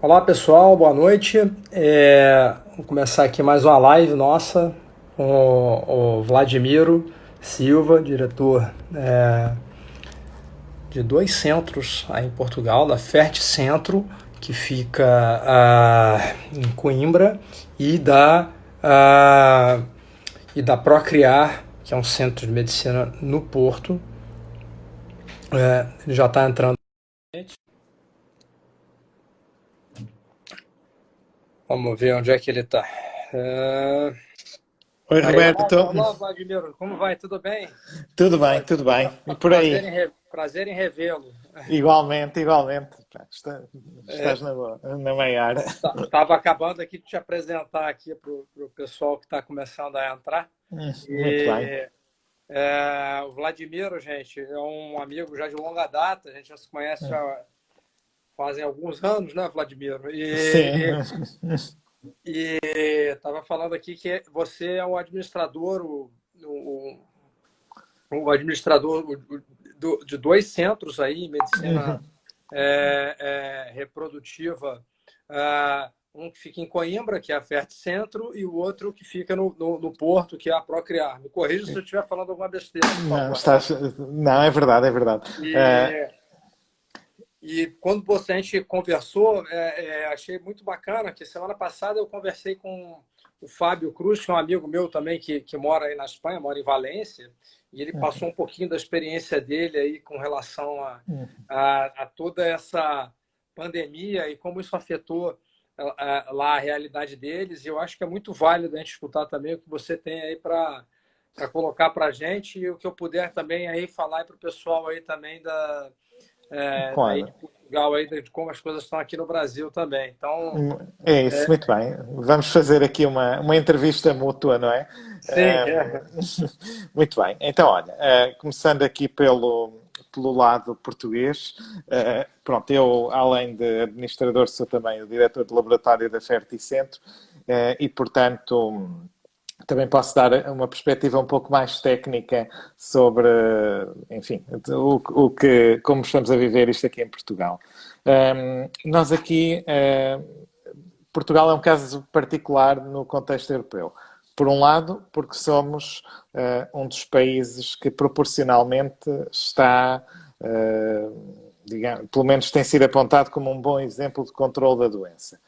Olá pessoal, boa noite. Vou começar aqui mais uma live nossa com o Vladimiro Silva, diretor de dois centros aí em Portugal, da Fert Centro, que fica em Coimbra, e da Procriar, que é um centro de medicina no Porto. Ele já está entrando. Vamos ver onde é que ele está. Oi, Aí, Roberto. olá, Vladimir, como vai? Tudo bem? Tudo bem, tudo bem. E por Prazer aí? em, prazer em revê-lo. Igualmente, igualmente. Pá, estás na meia área. Estava acabando aqui de te apresentar aqui para o pessoal que está começando a entrar. Muito bem. E o Vladimiro, gente, é um amigo já de longa data, a gente já se conhece já fazem alguns anos, né, Vladimiro? Sim. E estava falando aqui que você é o administrador, o administrador de dois centros aí em medicina reprodutiva, um que fica em Coimbra, que é a Fert Centro, e o outro que fica no Porto, que é a Procriar. Me corrija se eu estiver falando alguma besteira, por Não, favor. não, é verdade, é verdade. E, e quando a gente conversou, achei muito bacana, que semana passada eu conversei com o Fábio Cruz, que é um amigo meu também, que mora aí na Espanha, mora em Valência, e ele passou um pouquinho da experiência dele aí com relação a toda essa pandemia e como isso afetou lá a realidade deles. E eu acho que é muito válido a gente escutar também o que você tem aí para colocar para a gente e o que eu puder também aí falar para o pessoal aí também daí de Claro. Portugal, aí, de como as coisas estão aqui no Brasil também. Então, É isso, muito bem. Vamos fazer aqui uma entrevista mútua, não é? sim, Muito bem. Então, olha, começando aqui pelo lado português, pronto, eu, além de administrador, sou também o diretor de laboratório da Ferticentro, e, portanto, também posso dar uma perspectiva um pouco mais técnica sobre, enfim, como estamos a viver isto aqui em Portugal. Nós aqui, Portugal é um caso particular no contexto europeu. Por um lado, porque somos um dos países que proporcionalmente está, digamos, pelo menos tem sido apontado como um bom exemplo de controle da doença.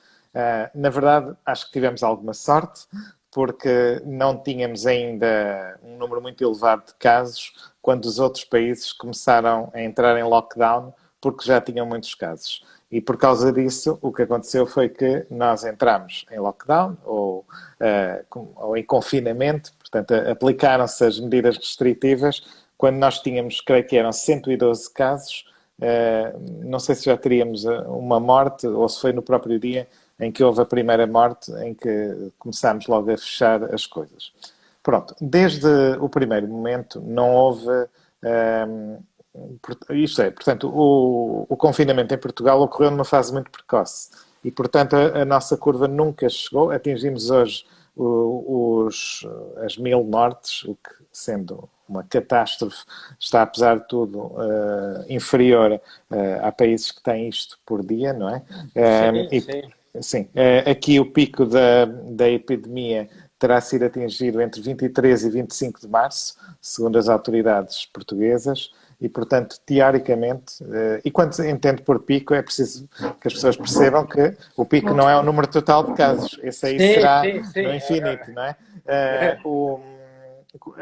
Na verdade, acho que tivemos alguma sorte, porque não tínhamos ainda um número muito elevado de casos quando os outros países começaram a entrar em lockdown, porque já tinham muitos casos. E por causa disso, o que aconteceu foi que nós entramos em lockdown ou em confinamento, portanto, aplicaram-se as medidas restritivas quando nós tínhamos, creio que eram 112 casos. Não sei se já teríamos uma morte ou se foi no próprio dia em que houve a primeira morte, em que começámos logo a fechar as coisas. Pronto, desde o primeiro momento não houve. Isto é, portanto, o confinamento em Portugal ocorreu numa fase muito precoce e, portanto, a nossa curva nunca chegou. Atingimos hoje as 1000 mortes, o que, sendo uma catástrofe, está, apesar de tudo, inferior a países que têm isto por dia, não é? sim, E, sim. sim, aqui o pico da epidemia terá sido atingido entre 23 e 25 de março, segundo as autoridades portuguesas, e, portanto, teoricamente, e quando se entende por pico, é preciso que as pessoas percebam que o pico não é o número total de casos, esse aí Sim, será sim, no sim. infinito, não é?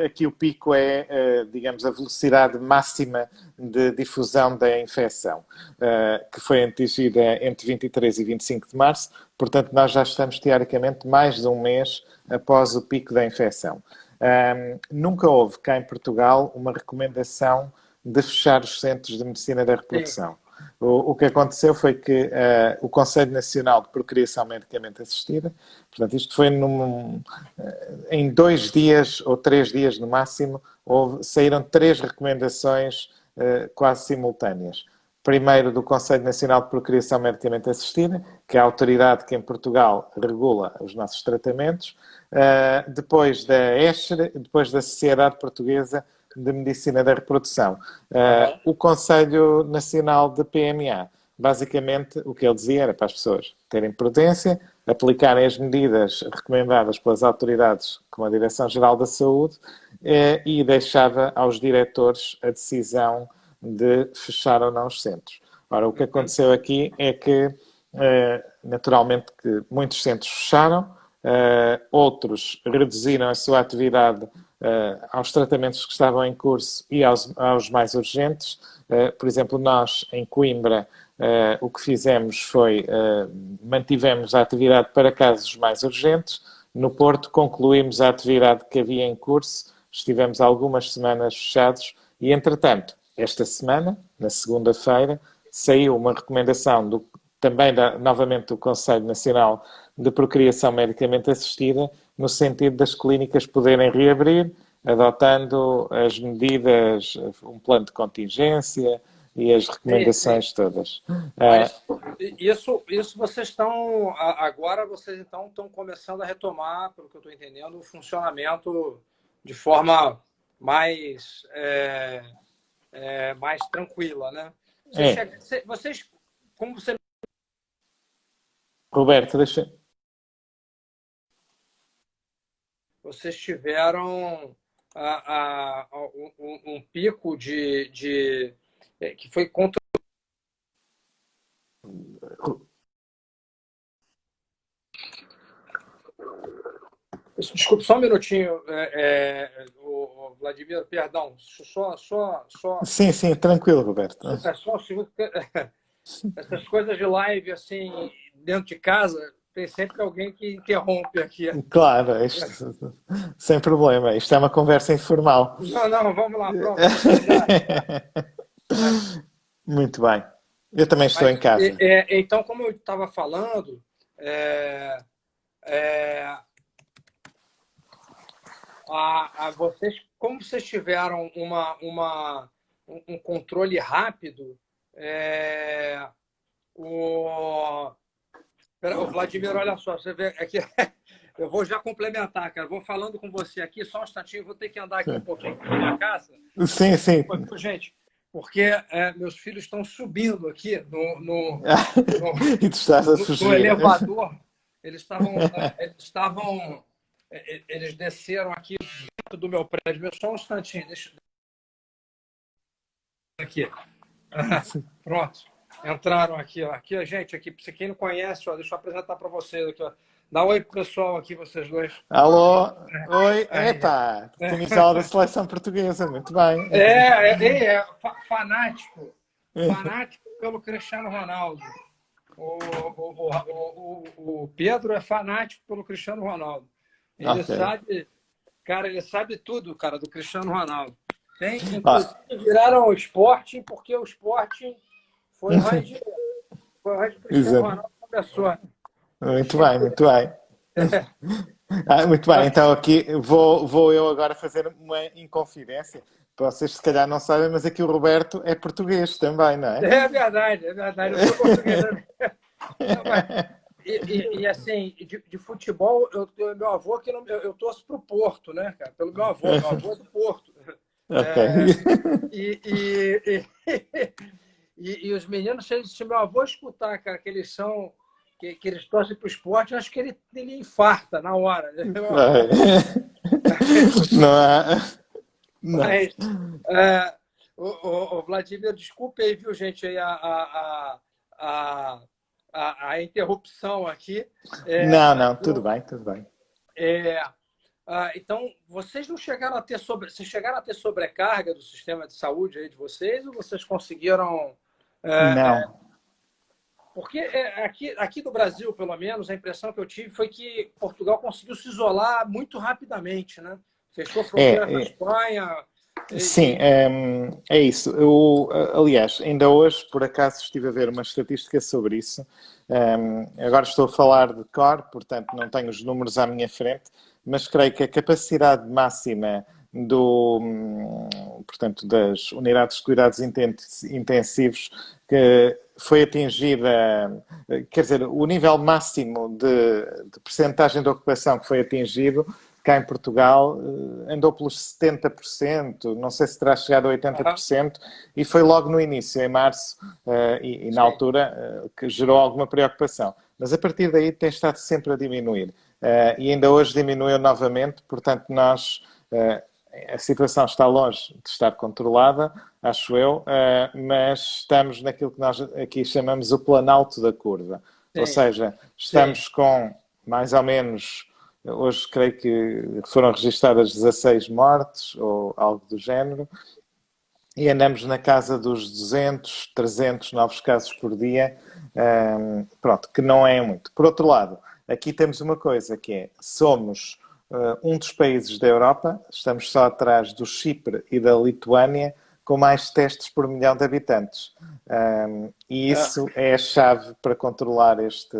Aqui o pico é, digamos, a velocidade máxima de difusão da infecção, que foi atingida entre 23 e 25 de março, portanto, nós já estamos, teoricamente, mais de um mês após o pico da infecção. Nunca houve cá em Portugal uma recomendação de fechar os centros de medicina da Sim. reprodução. O que aconteceu foi que o Conselho Nacional de Procriação Medicamente Assistida, portanto, isto foi em 2 dias ou 3 dias no máximo, saíram 3 recomendações quase simultâneas. Primeiro, do Conselho Nacional de Procriação Medicamente Assistida, que é a autoridade que em Portugal regula os nossos tratamentos. Depois da ESHRE, depois da Sociedade Portuguesa de Medicina da Reprodução. O Conselho Nacional de PMA, basicamente o que ele dizia era para as pessoas terem prudência, aplicarem as medidas recomendadas pelas autoridades, como a Direção-Geral da Saúde, e deixava aos diretores a decisão de fechar ou não os centros. Ora, o que aconteceu aqui é que, naturalmente, que muitos centros fecharam, outros reduziram a sua atividade aos tratamentos que estavam em curso e aos mais urgentes. Por exemplo, nós, em Coimbra, o que fizemos foi mantivemos a atividade para casos mais urgentes. No Porto, concluímos a atividade que havia em curso, estivemos algumas semanas fechados e, entretanto, esta semana, na segunda-feira, saiu uma recomendação também novamente do Conselho Nacional de Procriação Medicamente Assistida, no sentido das clínicas poderem reabrir, adotando as medidas, um plano de contingência e as recomendações todas. Mas isso vocês estão, agora vocês então estão começando a retomar, pelo que eu estou entendendo, o funcionamento de forma mais, mais tranquila, né? Vocês, como você... Roberto, deixa... Vocês tiveram um pico que foi contra... Desculpe, só um minutinho, o Vladimir, perdão. Sim, tranquilo, Roberto. Só um segundo. Essas coisas de live, assim, dentro de casa, tem sempre alguém que interrompe aqui. Claro, sem problema. Isto é uma conversa informal. Não, vamos lá, pronto. Muito bem. Eu também estou em casa. Então, como eu estava falando, como vocês tiveram um controle rápido, o Vladimir, olha só, você vê aqui, eu vou já complementar, cara. Vou falando com você aqui, só um instantinho, vou ter que andar aqui um pouquinho para minha casa. Sim. Gente, porque meus filhos estão subindo aqui no e tu estás a fugir. No elevador. Eles desceram aqui dentro do meu prédio. Só um instantinho, deixa aqui. Pronto. Entraram aqui, ó. Aqui, gente, aqui, para quem não conhece, ó, deixa eu apresentar para vocês aqui, ó. Dá um oi pro pessoal aqui, vocês dois. Alô? Oi? Epa! Camisola da seleção portuguesa, muito bem. Fanático. Fanático pelo Cristiano Ronaldo. O Pedro é fanático pelo Cristiano Ronaldo. Ele sabe, cara, ele sabe tudo, cara, do Cristiano Ronaldo. Inclusive, viraram o Sporting, porque o Sporting foi mais de Cristiano Ronaldo começou. Muito bem. Muito bem, então aqui vou eu agora fazer uma inconfidência. Vocês se calhar não sabem, mas aqui o Roberto é português também, não é? É verdade. Eu sou português. E assim, de futebol, meu avô, eu torço pro Porto, né, cara? Pelo meu avô é do Porto. E os meninos, se meu avô escutar, cara, que eles são... Que eles torcem para o esporte, eu acho que ele infarta na hora. Não. Mas, o Vladimir, desculpe aí, viu, gente, aí a interrupção aqui. Não, tudo bem. Então, vocês não chegaram a ter vocês chegaram a ter sobrecarga do sistema de saúde aí de vocês, ou vocês conseguiram... Não. Porque aqui no Brasil, pelo menos, a impressão que eu tive foi que Portugal conseguiu se isolar muito rapidamente, né? Fechou a fronteira com a Espanha. Sim, é isso. Aliás, ainda hoje, por acaso, estive a ver uma estatística sobre isso. Agora estou a falar de cor, portanto não tenho os números à minha frente, mas creio que a capacidade máxima portanto, das unidades de cuidados intensivos que foi atingida, quer dizer, o nível máximo de percentagem de ocupação que foi atingido cá em Portugal andou pelos 70%, não sei se terá chegado a 80%, e foi logo no início, em março, e na altura, que gerou alguma preocupação. Mas a partir daí tem estado sempre a diminuir. E ainda hoje diminuiu novamente, portanto nós... a situação está longe de estar controlada, acho eu, mas estamos naquilo que nós aqui chamamos o planalto da curva. Ou seja, estamos com mais ou menos, hoje creio que foram registadas 16 mortes ou algo do género, e andamos na casa dos 200, 300 novos casos por dia, pronto, que não é muito. Por outro lado, aqui temos uma coisa que é, somos um dos países da Europa, estamos só atrás do Chipre e da Lituânia, com mais testes por milhão de habitantes. E isso é a chave para controlar este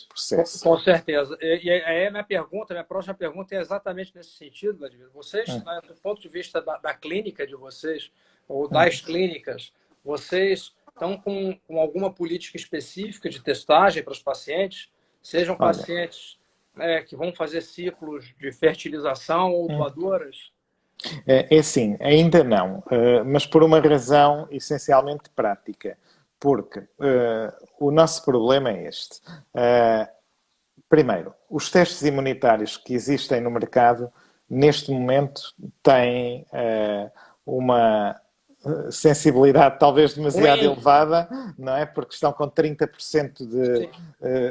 processo. Com certeza. E aí a minha próxima pergunta é exatamente nesse sentido, Vladimir. Vocês, do ponto de vista da clínica de vocês, ou das clínicas, vocês estão com alguma política específica de testagem para os pacientes? Sejam pacientes que vão fazer ciclos de fertilização ou doadoras? É assim, ainda não, mas por uma razão essencialmente prática, porque o nosso problema é este. Primeiro, os testes imunitários que existem no mercado, neste momento, têm uma sensibilidade talvez demasiado elevada, não é? Porque estão com 30% de...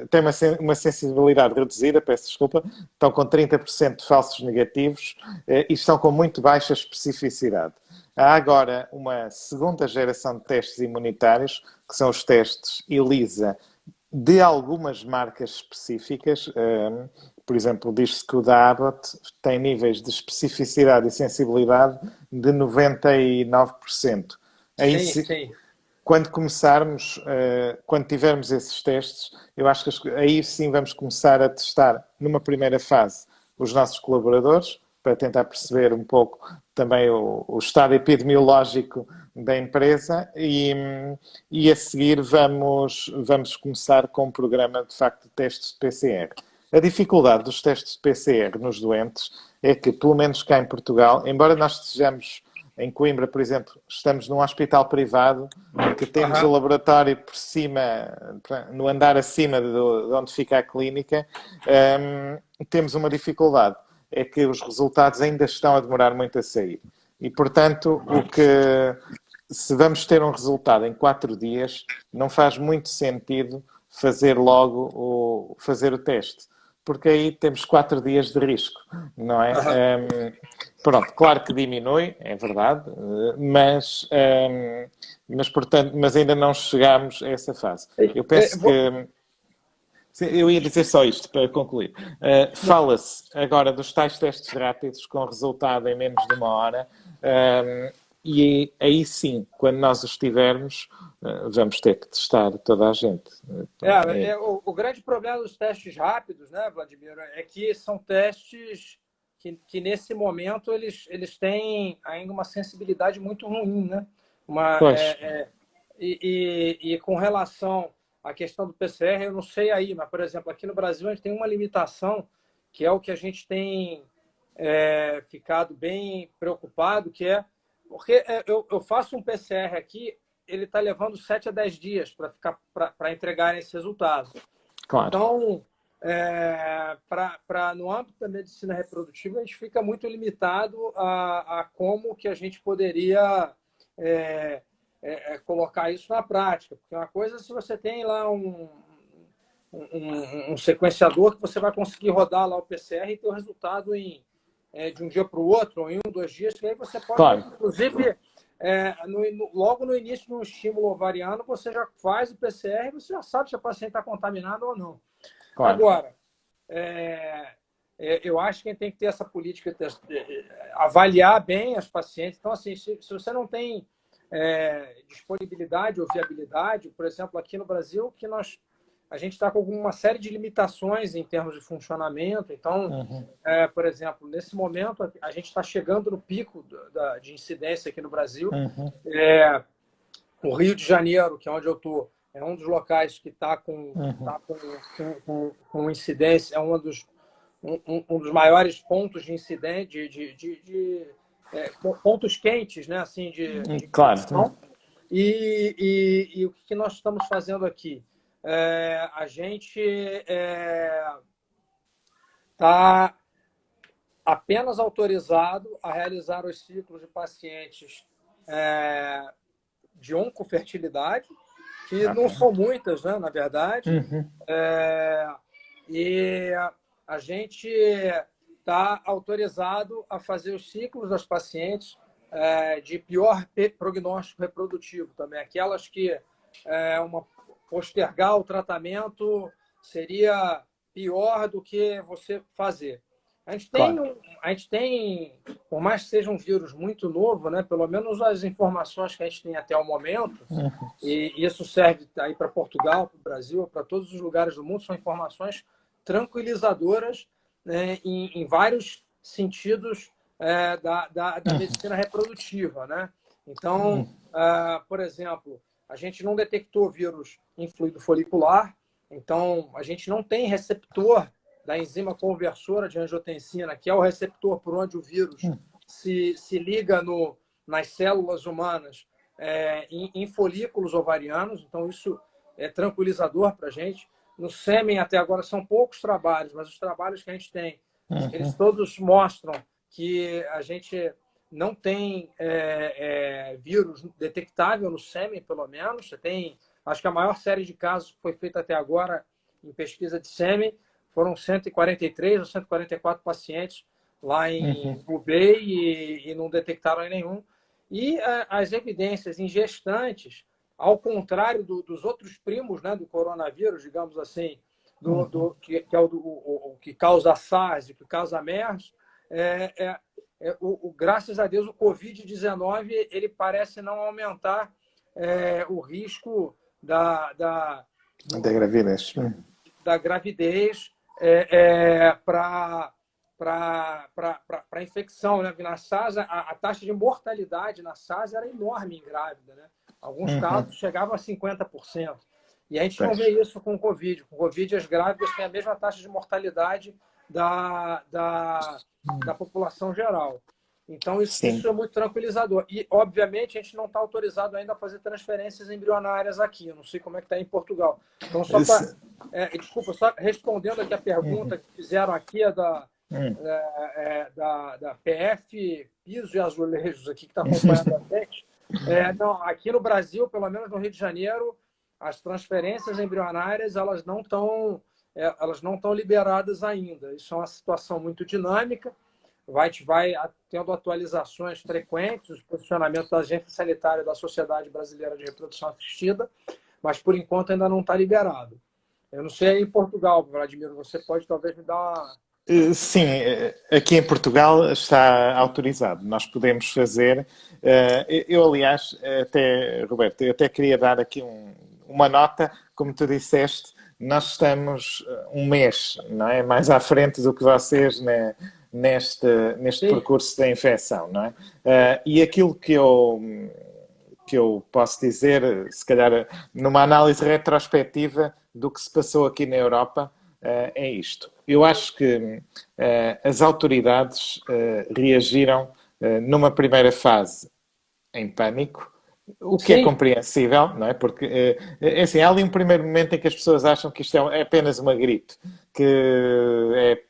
têm uma sensibilidade reduzida, peço desculpa, estão com 30% de falsos negativos e estão com muito baixa especificidade. Há agora uma segunda geração de testes imunitários, que são os testes ELISA, de algumas marcas específicas. Por exemplo, diz-se que o da Abbott tem níveis de especificidade e sensibilidade de 99%. Aí, sim. Quando começarmos, quando tivermos esses testes, eu acho que aí sim vamos começar a testar, numa primeira fase, os nossos colaboradores, para tentar perceber um pouco também o estado epidemiológico da empresa e a seguir vamos começar com um programa, de facto, de testes de PCR. A dificuldade dos testes de PCR nos doentes é que, pelo menos cá em Portugal, embora nós estejamos em Coimbra, por exemplo, estamos num hospital privado que temos o laboratório por cima, no andar acima de onde fica a clínica, temos uma dificuldade. É que os resultados ainda estão a demorar muito a sair. E, portanto, se vamos ter um resultado em 4 dias, não faz muito sentido fazer logo fazer o teste. Porque aí temos 4 dias de risco, não é? Pronto, claro que diminui, é verdade, mas ainda não chegamos a essa fase. Eu penso que... Eu ia dizer só isto para concluir. Fala-se agora dos tais testes rápidos com resultado em menos de 1 hora e aí sim, quando nós os tivermos, vamos ter que testar toda a gente. O grande problema dos testes rápidos, né, Vladimir, é que são testes que nesse momento eles têm ainda uma sensibilidade muito ruim, né? E com relação à questão do PCR, eu não sei aí, mas, por exemplo, aqui no Brasil a gente tem uma limitação, que é o que a gente tem ficado bem preocupado, que é porque eu faço um PCR aqui, ele está levando 7 a 10 dias para entregar esse resultado. Claro. Então, no âmbito da medicina reprodutiva, a gente fica muito limitado a como que a gente poderia colocar isso na prática. Porque uma coisa é se você tem lá um sequenciador que você vai conseguir rodar lá o PCR e ter o resultado de um dia para o outro, ou em 1, 2 dias, que aí você pode, inclusive, logo no início de um estímulo ovariano, você já faz o PCR e você já sabe se o paciente está contaminado ou não. Claro. Agora, eu acho que a gente tem que ter essa política, avaliar bem as pacientes. Então, assim, se você não tem disponibilidade ou viabilidade, por exemplo, aqui no Brasil, a gente está com uma série de limitações em termos de funcionamento. Então, por exemplo, nesse momento, a gente está chegando no pico de incidência aqui no Brasil. O Rio de Janeiro, que é onde eu estou, é um dos locais que está com incidência, é um um dos maiores pontos de incidente, pontos quentes, né, assim, de Claro. infecção. E o que nós estamos fazendo aqui? A gente está apenas autorizado a realizar os ciclos de pacientes de oncofertilidade, que não são muitas, né, na verdade. E a gente está autorizado a fazer os ciclos das pacientes de pior prognóstico reprodutivo também. Aquelas que postergar o tratamento seria pior do que você fazer. A gente tem, por mais que seja um vírus muito novo, né, pelo menos as informações que a gente tem até o momento, e isso serve aí para Portugal, para o Brasil, para todos os lugares do mundo, são informações tranquilizadoras, né, em vários sentidos da medicina reprodutiva, né? Então, por exemplo, a gente não detectou vírus em fluido folicular, então a gente não tem receptor da enzima conversora de angiotensina, que é o receptor por onde o vírus se liga nas células humanas em folículos ovarianos. Então, isso é tranquilizador para a gente. No sêmen, até agora, são poucos trabalhos, mas os trabalhos que a gente tem, eles todos mostram que a gente não tem vírus detectável no sêmen, pelo menos. Você tem, acho que a maior série de casos que foi feita até agora em pesquisa de sêmen foram 143 ou 144 pacientes lá em Hubei e não detectaram nenhum. E as evidências em gestantes, ao contrário dos outros primos, né, do coronavírus, digamos assim, que é o que causa SARS e que causa MERS, graças a Deus, o Covid-19 ele parece não aumentar o risco da gravidez. Da gravidez para infecção, né? Na SARS, a taxa de mortalidade na SARS era enorme em grávida, né? Alguns casos chegavam a 50%. E a gente não vê isso com o Covid. Com o Covid, as grávidas têm a mesma taxa de mortalidade da população geral. Então, isso é muito tranquilizador. E, obviamente, a gente não está autorizado ainda a fazer transferências embrionárias aqui. Eu não sei como é que está em Portugal. Então, só para... desculpa, só respondendo aqui a pergunta que fizeram aqui, da PF Piso e Azulejos, aqui, que está acompanhando a gente. Não, aqui no Brasil, pelo menos no Rio de Janeiro, as transferências embrionárias elas não estão liberadas ainda. Isso é uma situação muito dinâmica. Vai tendo atualizações frequentes, os posicionamentos da Agência Sanitária da Sociedade Brasileira de Reprodução Assistida, mas, por enquanto, ainda não está liberado. Eu não sei aí em Portugal, Vladimir, você pode talvez me dar uma... Sim, aqui em Portugal está autorizado. Nós podemos fazer... Eu, aliás, Roberto, eu até queria dar aqui uma nota, como tu disseste, nós estamos um mês, não é? Mais à frente do que vocês, né? Neste percurso da infecção, não é? E aquilo que eu posso dizer, se calhar numa análise retrospectiva do que se passou aqui na Europa, é isto. Eu acho que as autoridades reagiram numa primeira fase em pânico, o que é compreensível, não é? Porque, assim, há ali um primeiro momento em que as pessoas acham que isto é apenas uma gripe, que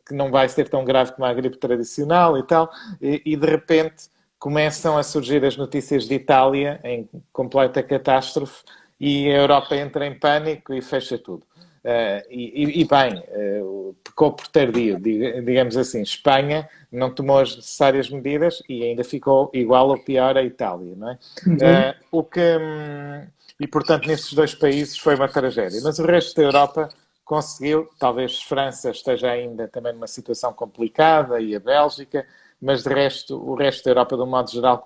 não vai ser tão grave como a gripe tradicional e tal, e de repente começam a surgir as notícias de Itália em completa catástrofe e a Europa entra em pânico e fecha tudo. Pecou por tardio, digamos assim. Espanha não tomou as necessárias medidas e ainda ficou igual ou pior a Itália, não é? E, portanto, nesses dois países foi uma tragédia. Mas o resto da Europa conseguiu, talvez França esteja ainda também numa situação complicada e a Bélgica, mas de resto, o resto da Europa, de um modo geral,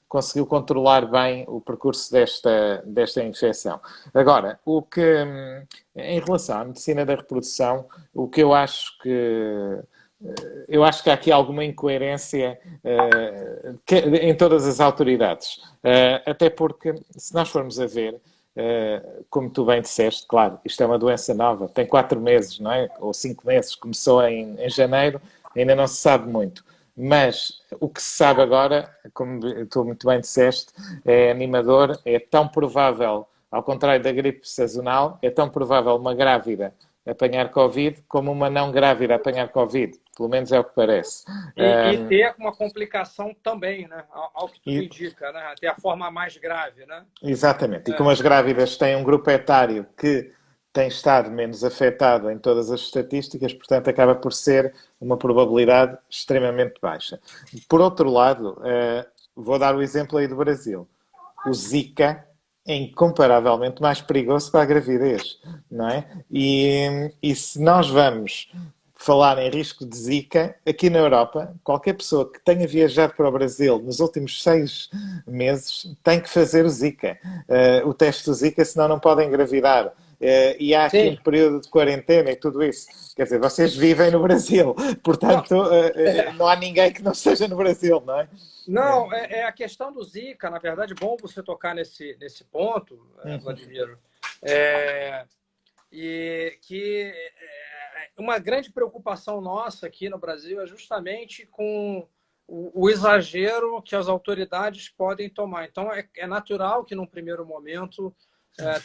conseguiu controlar bem o percurso desta infecção. Agora, em relação à medicina da reprodução, o que eu acho que há aqui alguma incoerência em todas as autoridades. Até porque, se nós formos a ver, como tu bem disseste, claro, isto é uma doença nova, tem 4 meses, não é? Ou 5 meses, começou em janeiro, ainda não se sabe muito. Mas o que se sabe agora, como tu muito bem disseste, é animador, é tão provável, ao contrário da gripe sazonal, é tão provável uma grávida apanhar Covid como uma não grávida apanhar Covid. Pelo menos é o que parece. E ter uma complicação também, né? Ao que tudo E, indica, né? Até a forma mais grave, né? exatamente. E como as grávidas têm um grupo etário que tem estado menos afetado em todas as estatísticas, portanto, acaba por ser uma probabilidade extremamente baixa. Por outro lado, vou dar o exemplo aí do Brasil. O Zika é incomparavelmente mais perigoso para a gravidez, não é? E se nós vamos falar em risco de Zika, aqui na Europa, qualquer pessoa que tenha viajado para o Brasil nos últimos 6 meses tem que fazer o Zika. O teste do Zika, senão não podem engravidar. E há aqui um Sim. período de quarentena e tudo isso. Quer dizer, vocês vivem no Brasil, Não, portanto, não há ninguém que não esteja no Brasil, não é? não, é a questão do Zika, na verdade, bom você tocar nesse ponto, Uhum. Vladimiro. E que uma grande preocupação nossa aqui no Brasil é justamente com o exagero que as autoridades podem tomar. Então, é natural que, num primeiro momento,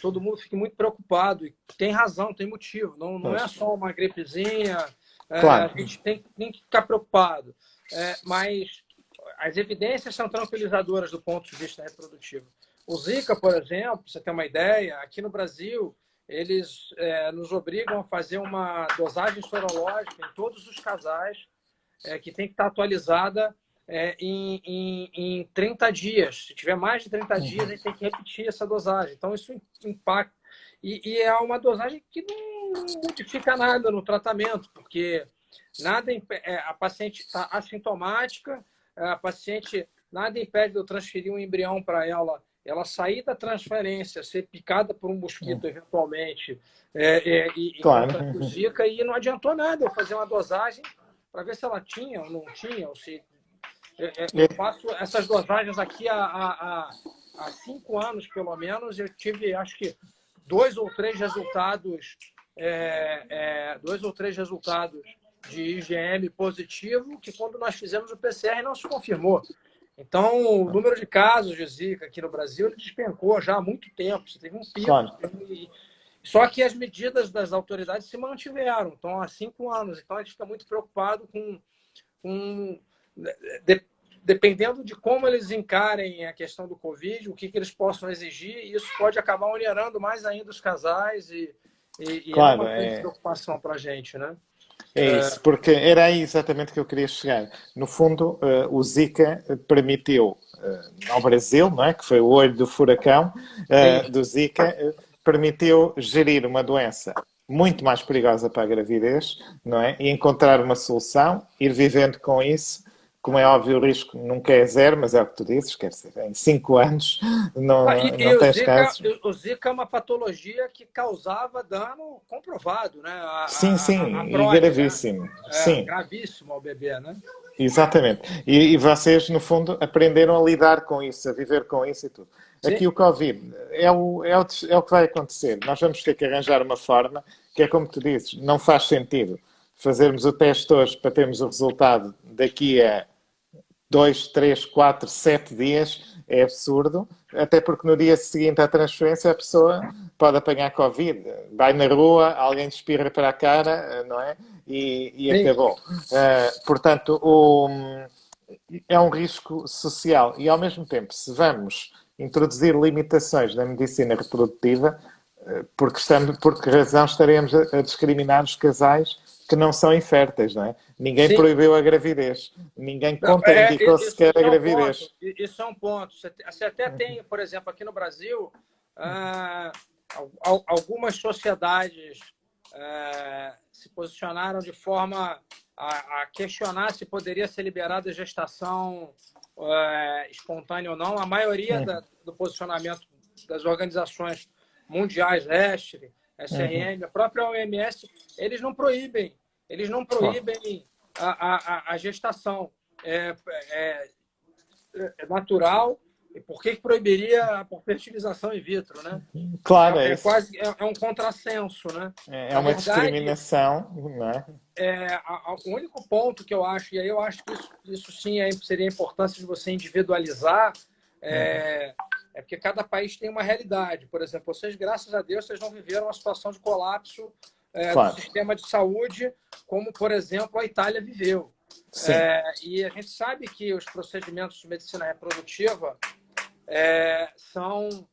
todo mundo fique muito preocupado. E tem razão, tem motivo. Não é Pois, só uma gripezinha, a claro. gente tem que ficar preocupado. Mas as evidências são tranquilizadoras do ponto de vista reprodutivo. O Zika, por exemplo, para você ter uma ideia, aqui no Brasil, eles nos obrigam a fazer uma dosagem sorológica em todos os casais, que tem que estar atualizada em 30 dias. Se tiver mais de 30 dias, a gente tem que repetir essa dosagem. Então, isso impacta. E é uma dosagem que não modifica nada no tratamento, porque nada a paciente está assintomática, a paciente nada impede de eu transferir um embrião para ela sair da transferência, ser picada por um mosquito eventualmente, e Claro. contrair o Zika, e não adiantou nada eu fazer uma dosagem para ver se ela tinha ou não tinha, ou se eu faço essas dosagens aqui há 5 anos, pelo menos. Eu tive, acho que, dois ou três resultados de IgM positivo, que quando nós fizemos o PCR não se confirmou. Então, o número de casos de Zika aqui no Brasil ele despencou já há muito tempo. Você teve um pico. Claro. Só que as medidas das autoridades se mantiveram. Então, há 5 anos. Então, a gente fica muito preocupado com dependendo de como eles encarem a questão do Covid, o que eles possam exigir, isso pode acabar onerando mais ainda os casais e é Claro, uma grande preocupação para a gente, né? é isso, porque era aí exatamente que eu queria chegar. No fundo, o Zika permitiu ao Brasil, não é? Que foi o olho do furacão do Zika, permitiu gerir uma doença muito mais perigosa para a gravidez, não é? E encontrar uma solução, ir vivendo com isso. Como é óbvio, o risco nunca é zero, mas é o que tu dizes, quer dizer, em 5 anos não tens casos. O Zika é uma patologia que causava dano comprovado, né? Sim, A sim, e prole, né? gravíssimo. Sim, Gravíssimo ao bebê, né? exatamente. E vocês, no fundo, aprenderam a lidar com isso, a viver com isso e tudo. Sim, Aqui o Covid é o que vai acontecer. Nós vamos ter que arranjar uma forma que é como tu dizes, não faz sentido fazermos o teste hoje para termos o resultado daqui a 2, 3, 4, 7 dias, é absurdo, até porque no dia seguinte à transferência a pessoa pode apanhar Covid, vai na rua, alguém espirra para a cara, não é? E sim. acabou. Portanto, é um risco social e, ao mesmo tempo, se vamos introduzir limitações na medicina reprodutiva, por que razão estaremos a discriminar os casais que não são inférteis, não é? Ninguém Sim. proibiu a gravidez. Ninguém Não, contraindicou sequer a isso é um ponto. gravidez. Isso é um ponto. Você até tem, por exemplo, aqui no Brasil, algumas sociedades se posicionaram de forma a questionar se poderia ser liberada a gestação espontânea ou não. A maioria do posicionamento das organizações mundiais, ESHRE, SRM, a própria OMS, eles não proíbem a gestação. É natural, E por que proibiria por fertilização in vitro, né? Claro, é É isso. quase é um contrassenso, né? É Na uma verdade, discriminação, não é? o único ponto que eu acho, e aí eu acho que isso sim seria a importância de você individualizar, porque cada país tem uma realidade. Por exemplo, vocês, graças a Deus, vocês não viveram uma situação de colapso do Claro, sistema de saúde, como, por exemplo, a Itália viveu. sim, E a gente sabe que os procedimentos de medicina reprodutiva são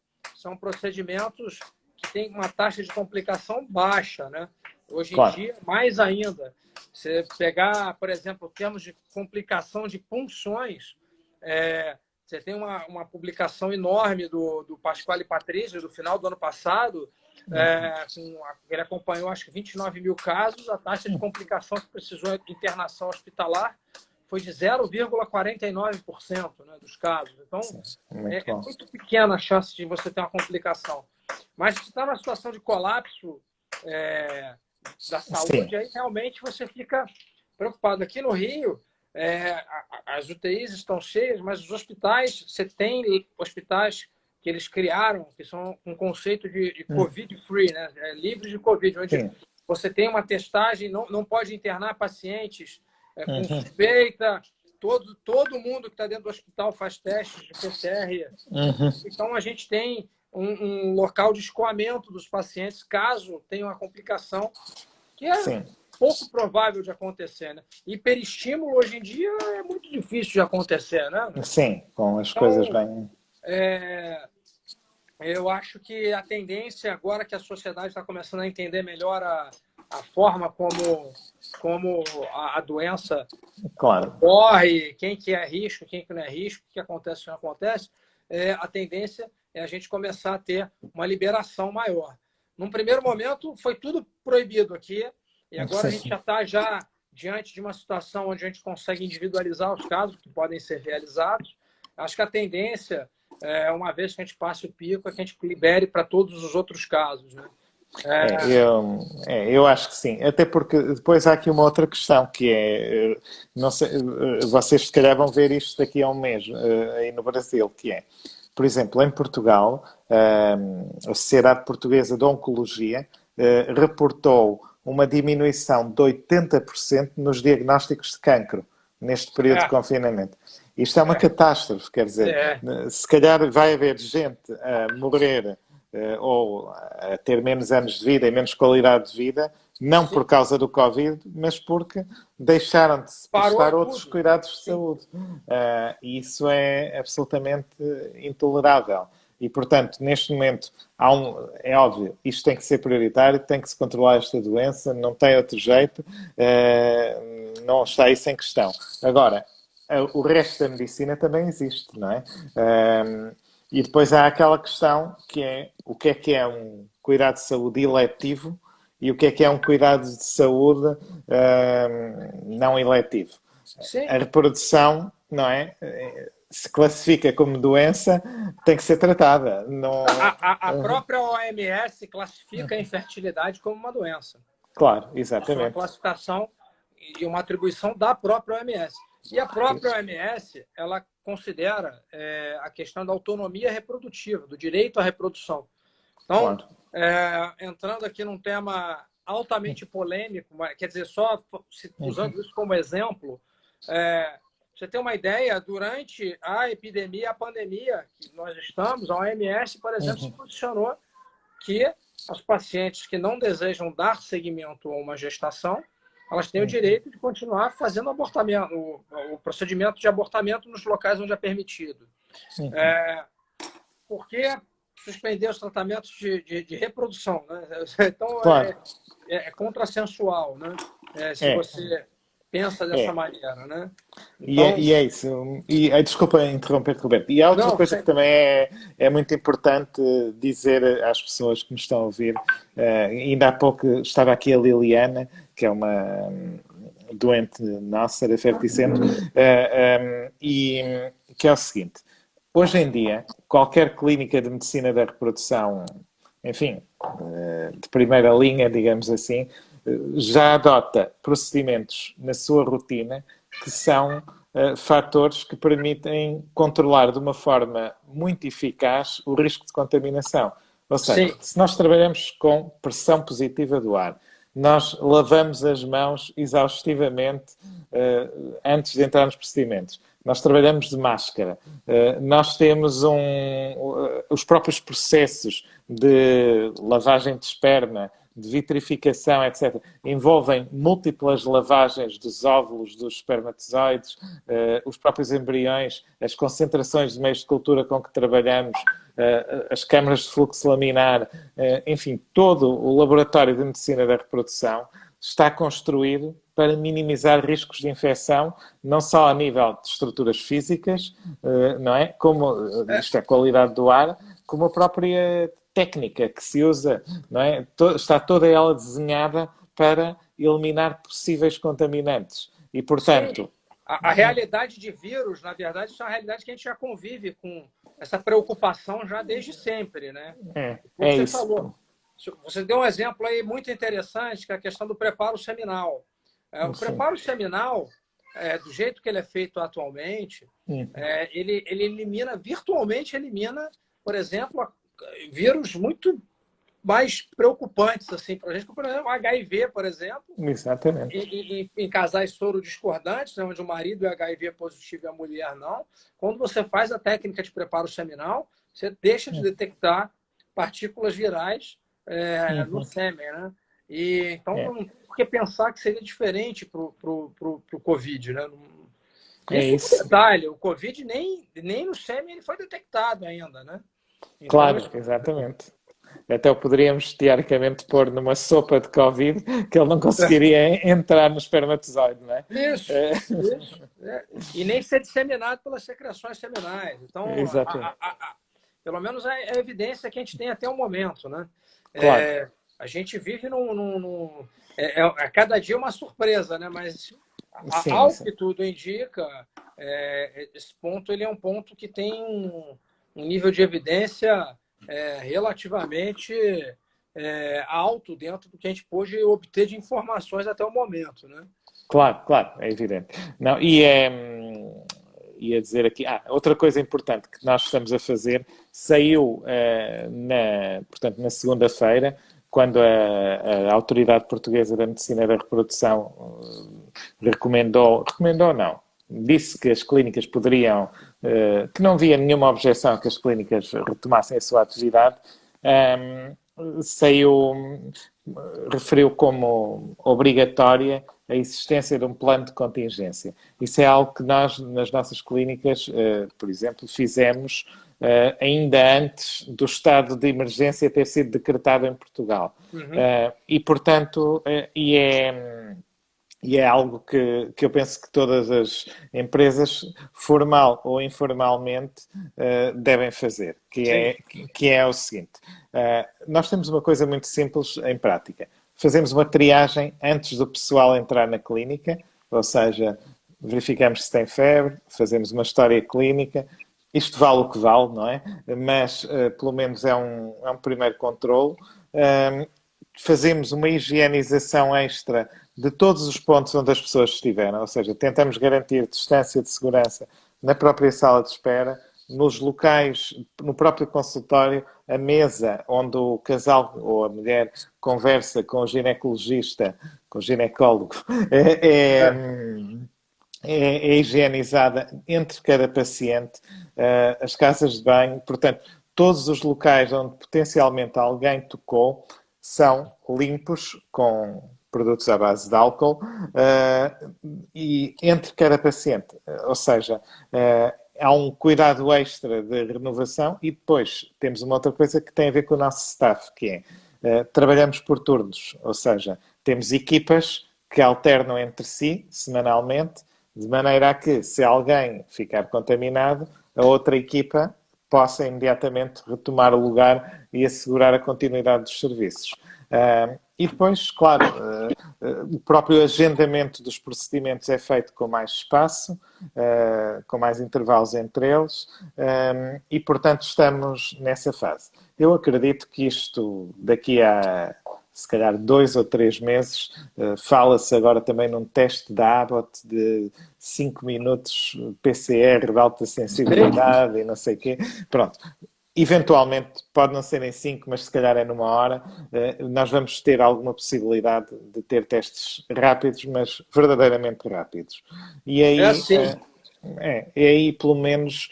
procedimentos que têm uma taxa de complicação baixa, né? Hoje em claro. dia, mais ainda. Você pegar, por exemplo, termos de complicação de punções, você tem uma publicação enorme do Pasquale Patrício, do final do ano passado, ele acompanhou, acho que 29 mil casos, a taxa de complicação que precisou de internação hospitalar foi de 0,49%, né, dos casos. Então, Sim, muito é bom. muito pequena a chance de você ter uma complicação. Mas se está numa situação de colapso da Sim, saúde, aí realmente você fica preocupado. Aqui no Rio, as UTIs estão cheias, mas os hospitais, você tem hospitais que eles criaram, que são um conceito de Covid-free, né? Livres de Covid, onde sim. você tem uma testagem, não pode internar pacientes com Uhum, suspeita, todo mundo que está dentro do hospital faz testes de PCR. uhum. Então, a gente tem um local de escoamento dos pacientes, caso tenha uma complicação, que é Sim, pouco provável de acontecer. Né? Hiperestímulo, hoje em dia, é muito difícil de acontecer. Né? sim, com as coisas Então, bem. eu acho que a tendência, agora que a sociedade está começando a entender melhor a forma como a doença Claro, ocorre, quem que é risco, quem que não é risco, o que acontece, o que não acontece, a tendência é a gente começar a ter uma liberação maior. Num primeiro momento, foi tudo proibido aqui, e agora a gente sim. já está diante de uma situação onde a gente consegue individualizar os casos que podem ser realizados. Acho que a tendência, uma vez que a gente passe o pico, é que a gente libere para todos os outros casos. Né? Eu acho que sim. Até porque depois há aqui uma outra questão que é, não sei, vocês se calhar vão ver isto daqui a um mês aí no Brasil, que é, por exemplo, em Portugal, a Sociedade Portuguesa de Oncologia reportou uma diminuição de 80% nos diagnósticos de cancro neste período de É, confinamento. Isto é uma é, catástrofe, quer dizer, é, se calhar vai haver gente a morrer ou a ter menos anos de vida e menos qualidade de vida, não sim, por causa do Covid, mas porque deixaram de se parou prestar outros tudo. cuidados de Sim, saúde. E isso é absolutamente intolerável. E, portanto, neste momento, é óbvio, isto tem que ser prioritário, tem que se controlar esta doença, não tem outro jeito, não está isso em questão. Agora, o resto da medicina também existe, não é? E depois há aquela questão que é o que é um cuidado de saúde eletivo e o que é um cuidado de saúde não eletivo. sim. A reprodução, não é? Se classifica como doença, tem que ser tratada. Não... A própria OMS classifica a infertilidade como uma doença. Claro, Isso é uma exatamente. classificação e uma atribuição da própria OMS. E a própria OMS, ela considera a questão da autonomia reprodutiva, do direito à reprodução. Então, Claro. entrando aqui num tema altamente polêmico, quer dizer, só usando isso como exemplo, você tem uma ideia, durante a epidemia, a pandemia que nós estamos, a OMS, por exemplo, se posicionou que as pacientes que não desejam dar seguimento a uma gestação, elas têm o direito de continuar fazendo abortamento, o procedimento de abortamento nos locais onde é permitido. Porque suspender os tratamentos de reprodução. Né? Então, Claro. é contrassensual, né? Se É. você pensa dessa É. maneira. Né? E é, Então, e é isso. E, desculpa interromper-te, Roberto. E há outra não, coisa que também é muito importante dizer às pessoas que nos estão a ouvir. Ainda há pouco estava aqui a Liliana, que é uma doente nossa da Ferticentro, e que é o seguinte. Hoje em dia, qualquer clínica de medicina da reprodução, enfim, de primeira linha, digamos assim, já adota procedimentos na sua rotina que são fatores que permitem controlar de uma forma muito eficaz o risco de contaminação. Ou seja, Sim, se nós trabalhamos com pressão positiva do ar, nós lavamos as mãos exaustivamente antes de entrar nos procedimentos. Nós trabalhamos de máscara. Nós temos os próprios processos de lavagem de esperma, de vitrificação, etc., envolvem múltiplas lavagens dos óvulos, dos espermatozoides, os próprios embriões, as concentrações de meios de cultura com que trabalhamos, as câmaras de fluxo laminar, enfim, todo o laboratório de medicina da reprodução está construído para minimizar riscos de infecção, não só a nível de estruturas físicas, não é? Como isto é a qualidade do ar, como a própria técnica que se usa, não é? Está toda ela desenhada para eliminar possíveis contaminantes. E, portanto... sim. A realidade de vírus, na verdade, é uma realidade que a gente já convive com essa preocupação já desde sempre, né? Como É você isso. falou, você deu um exemplo aí muito interessante, que é a questão do preparo seminal. O Sim. preparo seminal, do jeito que ele é feito atualmente, ele elimina, virtualmente elimina, por exemplo, vírus muito mais preocupantes assim, para a gente, como, por exemplo, o HIV, por exemplo, Exatamente. em casais soro discordantes, né, onde o marido é HIV positivo e a mulher não, quando você faz a técnica de preparo seminal, você deixa de detectar partículas virais no sêmen, né? E, então, por que pensar que seria diferente para o Covid, né? Isso é um detalhe, o Covid nem no sêmen ele foi detectado ainda, né? Então, claro, exatamente. Até o poderíamos, teoricamente, pôr numa sopa de Covid que ele não conseguiria entrar no espermatozoide, não é? Isso. E nem ser disseminado pelas secreções seminais. Então, Exatamente. pelo menos a evidência que a gente tem até o momento, né? Claro. A gente vive a cada dia uma surpresa, né? Mas Sim, ao sim. que tudo indica, esse ponto ele é um ponto que tem um nível de evidência relativamente alto dentro do que a gente pôde obter de informações até o momento, né? Claro, claro, é evidente. Não, ia dizer aqui, outra coisa importante que nós estamos a fazer, saiu portanto, na segunda-feira, quando a Autoridade Portuguesa da Medicina da Reprodução recomendou não, disse que as clínicas poderiam, que não havia nenhuma objeção que as clínicas retomassem a sua atividade, referiu como obrigatória a existência de um plano de contingência. Isso é algo que nós, nas nossas clínicas, por exemplo, fizemos ainda antes do estado de emergência ter sido decretado em Portugal. E, portanto, é algo que eu penso que todas as empresas, formal ou informalmente, devem fazer, que é o seguinte. Nós temos uma coisa muito simples em prática. Fazemos uma triagem antes do pessoal entrar na clínica, ou seja, verificamos se tem febre, fazemos uma história clínica. Isto vale o que vale, não é? Mas, pelo menos, é um primeiro controle. Fazemos uma higienização extra de todos os pontos onde as pessoas estiveram, ou seja, tentamos garantir distância de segurança na própria sala de espera, nos locais, no próprio consultório, a mesa onde o casal ou a mulher conversa com o ginecologista, com o ginecólogo, é higienizada entre cada paciente, as casas de banho, portanto, todos os locais onde potencialmente alguém tocou são limpos com produtos à base de álcool e entre cada paciente, ou seja, há um cuidado extra de renovação e depois temos uma outra coisa que tem a ver com o nosso staff, que é, trabalhamos por turnos, ou seja, temos equipas que alternam entre si, semanalmente, de maneira a que, se alguém ficar contaminado, a outra equipa possa imediatamente retomar o lugar e assegurar a continuidade dos serviços. E depois, claro, o próprio agendamento dos procedimentos é feito com mais espaço, com mais intervalos entre eles, e, portanto, estamos nessa fase. Eu acredito que isto, daqui a se calhar 2 ou 3 meses. Fala-se agora também num teste da Abbott de 5 minutos PCR de alta sensibilidade e não sei o quê. Pronto. Eventualmente, pode não ser em 5, mas se calhar é numa hora. Nós vamos ter alguma possibilidade de ter testes rápidos, mas verdadeiramente rápidos. E É aí, assim. e aí pelo menos,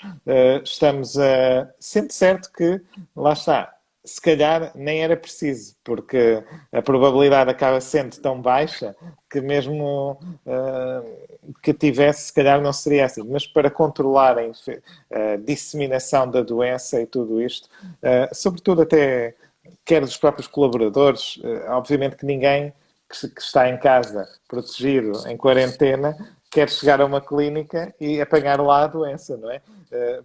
estamos a... Sendo certo que, lá está, se calhar nem era preciso, porque a probabilidade acaba sendo tão baixa que mesmo que tivesse, se calhar não seria assim. Mas para controlar a disseminação da doença e tudo isto, sobretudo até quer dos próprios colaboradores, obviamente que ninguém que está em casa protegido, em quarentena, quer chegar a uma clínica e apanhar lá a doença, não é?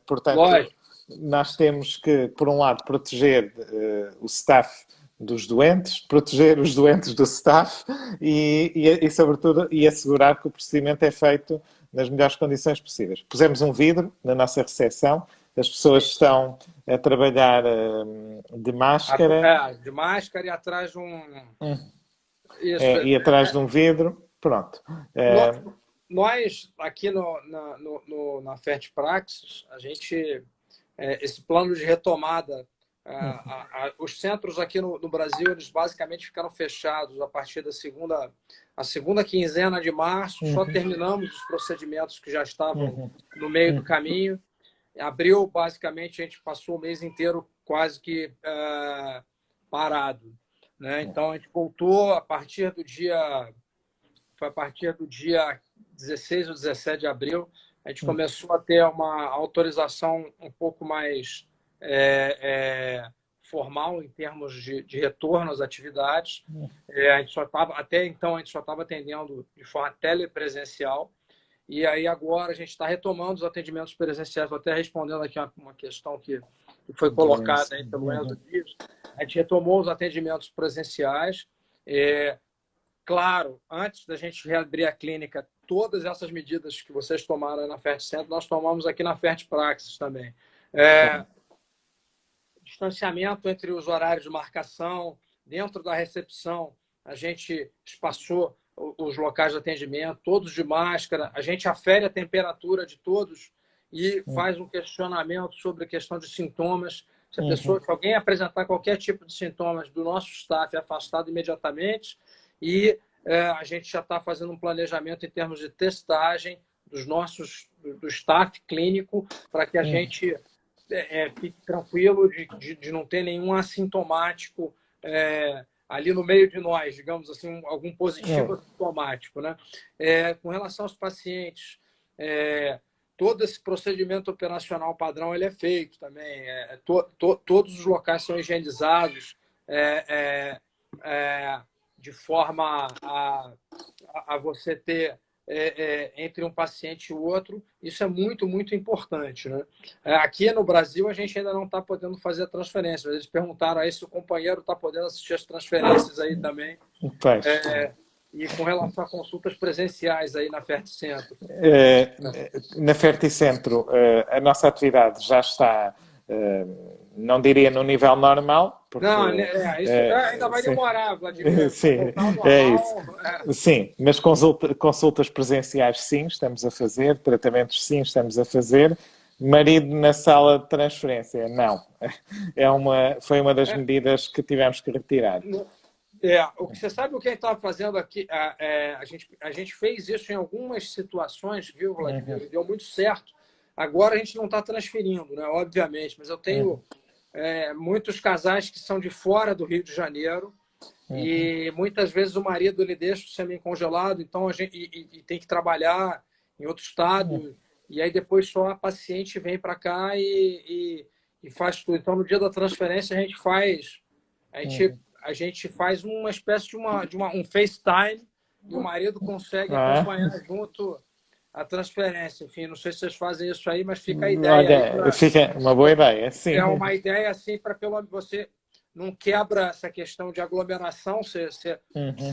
Portanto, Lógico. nós temos que, por um lado, proteger o staff dos doentes, proteger os doentes do staff e, sobretudo, e assegurar que o procedimento é feito nas melhores condições possíveis. Pusemos um vidro na nossa recepção, as pessoas estão a trabalhar de máscara. De máscara e atrás de um... Isso. E atrás de um vidro, pronto. Nós, aqui na Fertipraxis, a gente, esse plano de retomada, os centros aqui no Brasil, eles basicamente ficaram fechados a partir da segunda quinzena de março, só terminamos os procedimentos que já estavam no meio do caminho. Em abril, basicamente, a gente passou o mês inteiro quase que parado, né? Então, a gente voltou a partir do dia 16 ou 17 de abril, a gente começou a ter uma autorização um pouco mais formal em termos de retorno às atividades. Até então, a gente só estava atendendo de forma telepresencial. E aí agora a gente está retomando os atendimentos presenciais. Estou até respondendo aqui uma questão que foi colocada aí pelo Enzo Dias. A gente retomou os atendimentos presenciais. Claro, antes da gente reabrir a clínica, todas essas medidas que vocês tomaram na FertCentro, nós tomamos aqui na Fertipraxis também. Distanciamento entre os horários de marcação, dentro da recepção, a gente espaçou os locais de atendimento, todos de máscara, a gente afere a temperatura de todos e faz um questionamento sobre a questão de sintomas. Se alguém apresentar qualquer tipo de sintomas do nosso staff, é afastado imediatamente. E a gente já está fazendo um planejamento em termos de testagem do staff clínico para que a gente fique tranquilo de não ter nenhum assintomático ali no meio de nós, digamos assim, algum positivo assintomático, né? Com relação aos pacientes, todo esse procedimento operacional padrão ele é feito também. Todos os locais são higienizados, de forma a você ter entre um paciente e o outro. Isso é muito, muito importante, né? Aqui no Brasil, a gente ainda não está podendo fazer a transferência. Eles perguntaram aí se o companheiro está podendo assistir as transferências aí também. E com relação a consultas presenciais aí na Ferticentro. Na Ferticentro, a nossa atividade já está... não diria no nível normal. Porque, não, isso ainda vai demorar, Vladimir. Sim, isso. Sim, mas consultas presenciais, sim, estamos a fazer. Tratamentos, sim, estamos a fazer. Marido na sala de transferência, não. Foi uma das medidas que tivemos que retirar. O que você sabe o que a gente estava fazendo aqui? A gente fez isso em algumas situações, viu, Vladimir? Deu muito certo. Agora a gente não está transferindo, né? Obviamente, mas eu tenho muitos casais que são de fora do Rio de Janeiro e muitas vezes o marido ele deixa o semi-congelado, então a gente e tem que trabalhar em outro estado e aí depois só a paciente vem para cá e faz tudo. Então no dia da transferência a gente faz uma espécie de um FaceTime e o marido consegue acompanhar junto a transferência. Enfim, não sei se vocês fazem isso aí, mas fica a ideia. Fica uma boa ideia, sim. É uma ideia assim para você não quebra essa questão de aglomeração, você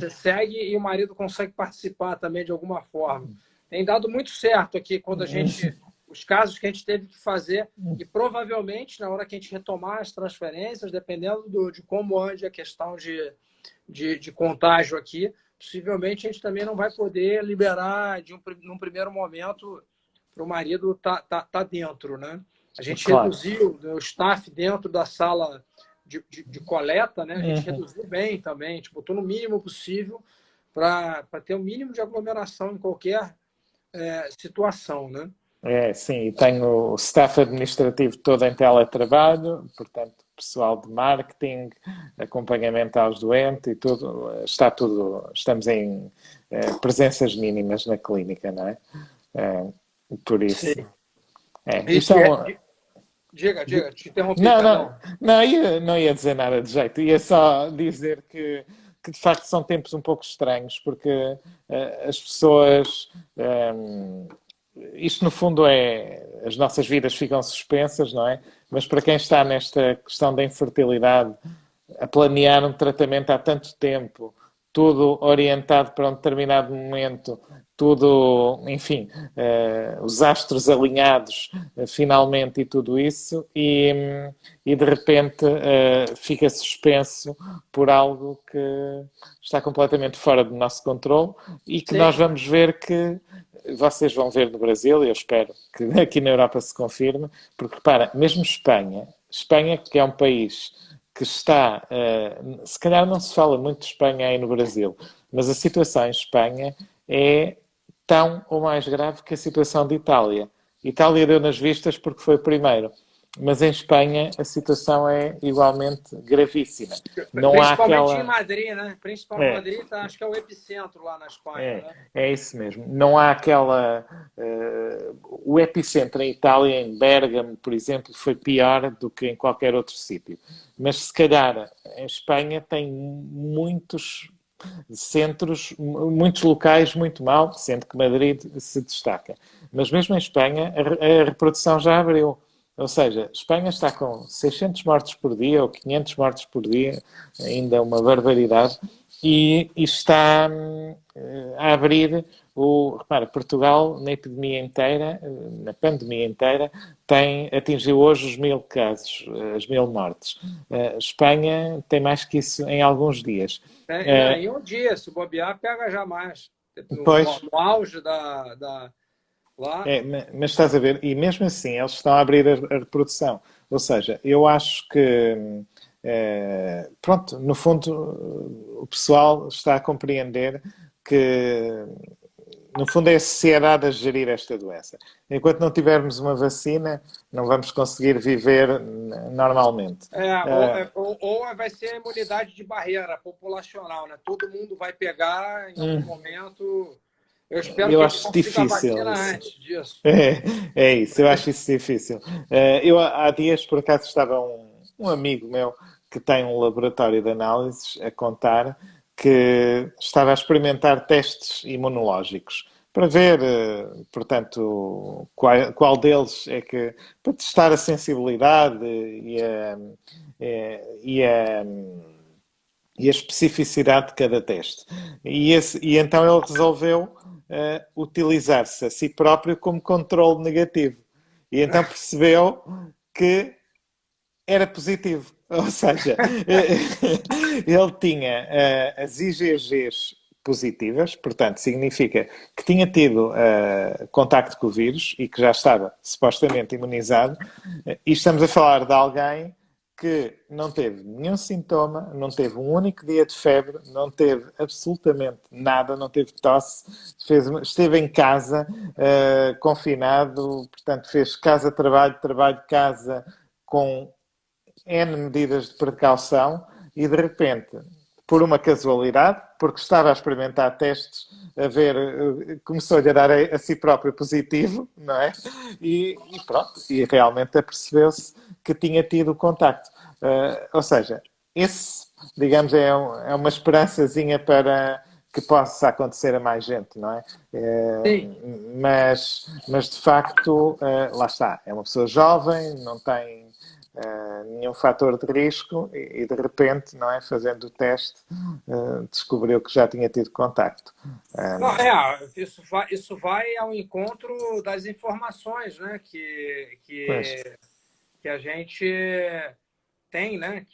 segue e o marido consegue participar também de alguma forma. Tem dado muito certo aqui quando os casos que a gente teve que fazer e provavelmente na hora que a gente retomar as transferências, dependendo de como ande a questão de contágio aqui, possivelmente a gente também não vai poder liberar num primeiro momento para o marido tá dentro, né? A gente Claro. reduziu o staff dentro da sala de coleta, né? A gente Uhum. reduziu bem também, a gente botou no mínimo possível para ter o mínimo de aglomeração em qualquer situação, né? Sim, e tenho o staff administrativo todo em teletrabalho, portanto, pessoal de marketing, acompanhamento aos doentes e tudo, estamos em presenças mínimas na clínica, não é? Por Sim. isso. E Isto é um, diga, te interrompi, Não, não, perdão. não, não ia dizer nada de jeito. Ia só dizer que de facto são tempos um pouco estranhos, porque as pessoas. Isto no fundo é. As nossas vidas ficam suspensas, não é? Mas para quem está nesta questão da infertilidade, a planear um tratamento há tanto tempo, tudo orientado para um determinado momento, tudo, enfim, os astros alinhados finalmente e tudo isso, e de repente fica suspenso por algo que está completamente fora do nosso controle e que nós Sim, vamos ver que vocês vão ver no Brasil, e eu espero que aqui na Europa se confirme, porque repara, mesmo Espanha que é um país que está, se calhar não se fala muito de Espanha aí no Brasil, mas a situação em Espanha é tão ou mais grave que a situação de Itália. Itália deu nas vistas porque foi o primeiro, mas em Espanha a situação é igualmente gravíssima. Não há principalmente em aquela. Madrid, né? Principalmente É, Madrid, acho que é o epicentro lá na Espanha, né? é isso mesmo. Não há aquela. O epicentro em Itália, em Bérgamo, por exemplo, foi pior do que em qualquer outro sítio. Mas se calhar em Espanha tem muitos centros, muitos locais muito mal, sendo que Madrid se destaca. Mas mesmo em Espanha a reprodução já abriu. Ou seja, Espanha está com 600 mortes por dia ou 500 mortes por dia, ainda uma barbaridade, e está a abrir repara, Portugal na epidemia inteira, na pandemia inteira, atingiu hoje os 1000 casos, as 1000 mortes. Espanha tem mais que isso em alguns dias. Não, em um dia, se bobear, pega já mais. Pois, No auge lá. mas estás a ver, e mesmo assim eles estão a abrir a reprodução. Ou seja, eu acho que, pronto, no fundo, o pessoal está a compreender que, no fundo, é a sociedade a gerir esta doença. Enquanto não tivermos uma vacina, não vamos conseguir viver normalmente. Ou vai ser a imunidade de barreira populacional, né? Todo mundo vai pegar em algum momento. Eu espero Eu que a gente acho consiga a difícil vacina isso. antes disso. É isso, eu acho isso difícil. Eu há dias, por acaso, estava um amigo meu que tem um laboratório de análises a contar que estava a experimentar testes imunológicos para ver, portanto, qual deles é que, para testar a sensibilidade e a especificidade de cada teste. E então ele resolveu utilizar-se a si próprio como controle negativo. E então percebeu que era positivo. Ou seja, ele tinha as IgGs positivas, portanto, significa que tinha tido contacto com o vírus e que já estava supostamente imunizado. E estamos a falar de alguém que não teve nenhum sintoma, não teve um único dia de febre, não teve absolutamente nada, não teve tosse, esteve em casa, confinado, portanto, fez casa-trabalho, trabalho-casa, com N medidas de precaução e de repente, por uma casualidade, porque estava a experimentar testes, a ver, começou-lhe a dar a si próprio positivo, não é? E pronto, e realmente apercebeu-se que tinha tido contacto. Ou seja, esse, digamos, é uma esperançazinha para que possa acontecer a mais gente, não é? Sim. Mas de facto, lá está, é uma pessoa jovem, não tem nenhum fator de risco e de repente, não é, fazendo o teste, descobriu que já tinha tido contacto. Não, isso vai ao encontro das informações, né, Pois, que a gente tem, né,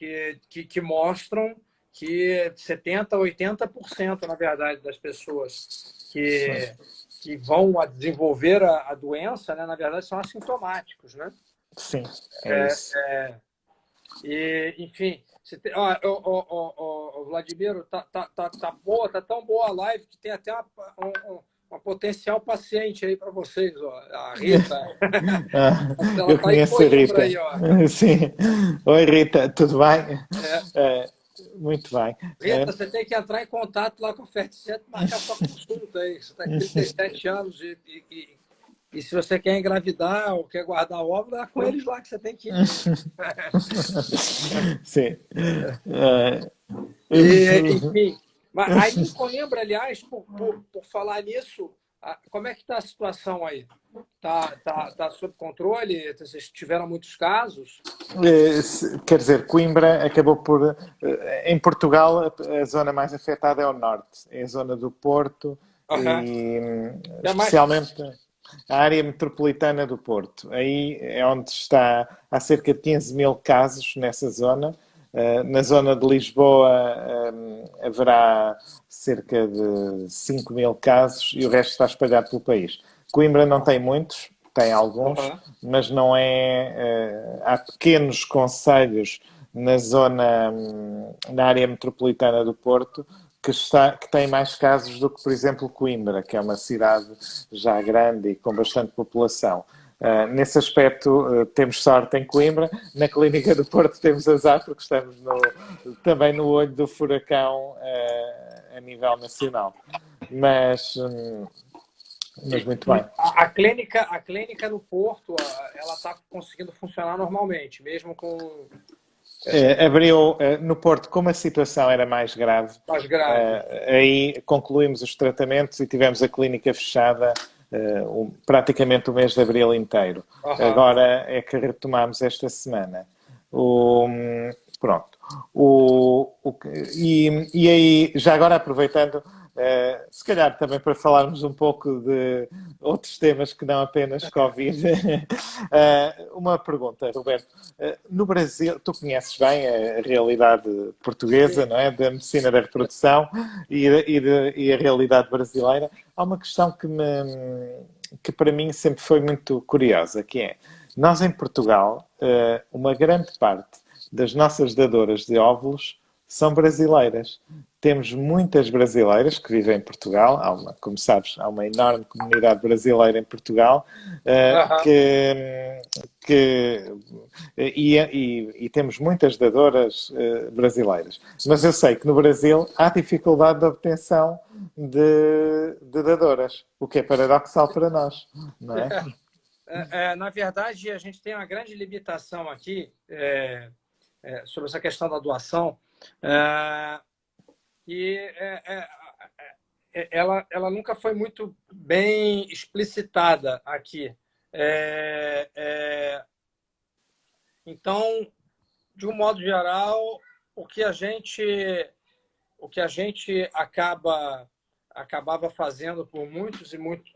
que mostram que 70%, 80%, na verdade, das pessoas que vão a desenvolver a doença, né, na verdade, são assintomáticos, né? Sim, é isso. E, enfim, você tem, Vladimiro, tá tão boa a live que tem até uma potencial paciente aí para vocês, ó, a Rita. Ela Eu está em conheço a Coimbra Rita. aí, ó. Sim. Oi, Rita, tudo bem? É. Muito bem. Rita, você tem que entrar em contato lá com o Ferticentro e marcar sua consulta aí. Você está com 37 anos e se você quer engravidar ou quer guardar óvulo, é com eles lá que você tem que ir. Sim. Enfim, mas aí em Coimbra, aliás, por falar nisso, como é que está a situação aí? Tá sob controle? Vocês tiveram muitos casos? Quer dizer, Coimbra acabou por. Em Portugal, a zona mais afetada é o norte, é a zona do Porto Uhum. e É mais... especialmente a área metropolitana do Porto. Aí é onde está, há cerca de 15 mil casos nessa zona. Na zona de Lisboa haverá cerca de 5 mil casos e o resto está espalhado pelo país. Coimbra não tem muitos, tem alguns, Uhum. mas não é. Há pequenos concelhos na zona, na área metropolitana do Porto, que tem mais casos do que, por exemplo, Coimbra, que é uma cidade já grande e com bastante população. Nesse aspecto, temos sorte em Coimbra. Na Clínica do Porto temos azar, porque estamos também no olho do furacão a nível nacional. Mas muito bem. A clínica no Porto, ela está conseguindo funcionar normalmente, mesmo com Abriu no Porto, como a situação era mais grave, mais grave. aí concluímos os tratamentos e tivemos a clínica fechada praticamente o mês de abril inteiro. Uhum. Agora é que retomamos esta semana. Pronto. E aí, já agora aproveitando, se calhar também para falarmos um pouco de outros temas que não apenas Covid, uma pergunta, Roberto. No Brasil, tu conheces bem a realidade portuguesa, Sim. não é? Da medicina da reprodução e a realidade brasileira. Há uma questão que para mim sempre foi muito curiosa, que é, nós em Portugal, uma grande parte das nossas dadoras de óvulos são brasileiras. Temos muitas brasileiras que vivem em Portugal. Como sabes, há uma enorme comunidade brasileira em Portugal Uhum. e temos muitas dadoras brasileiras. Mas eu sei que no Brasil há dificuldade de obtenção de dadoras, o que é paradoxal para nós, não é? Na verdade, a gente tem uma grande limitação aqui sobre essa questão da doação, e ela nunca foi muito bem explicitada aqui. Então, de um modo geral, o que a gente acabava fazendo por muitos e muitos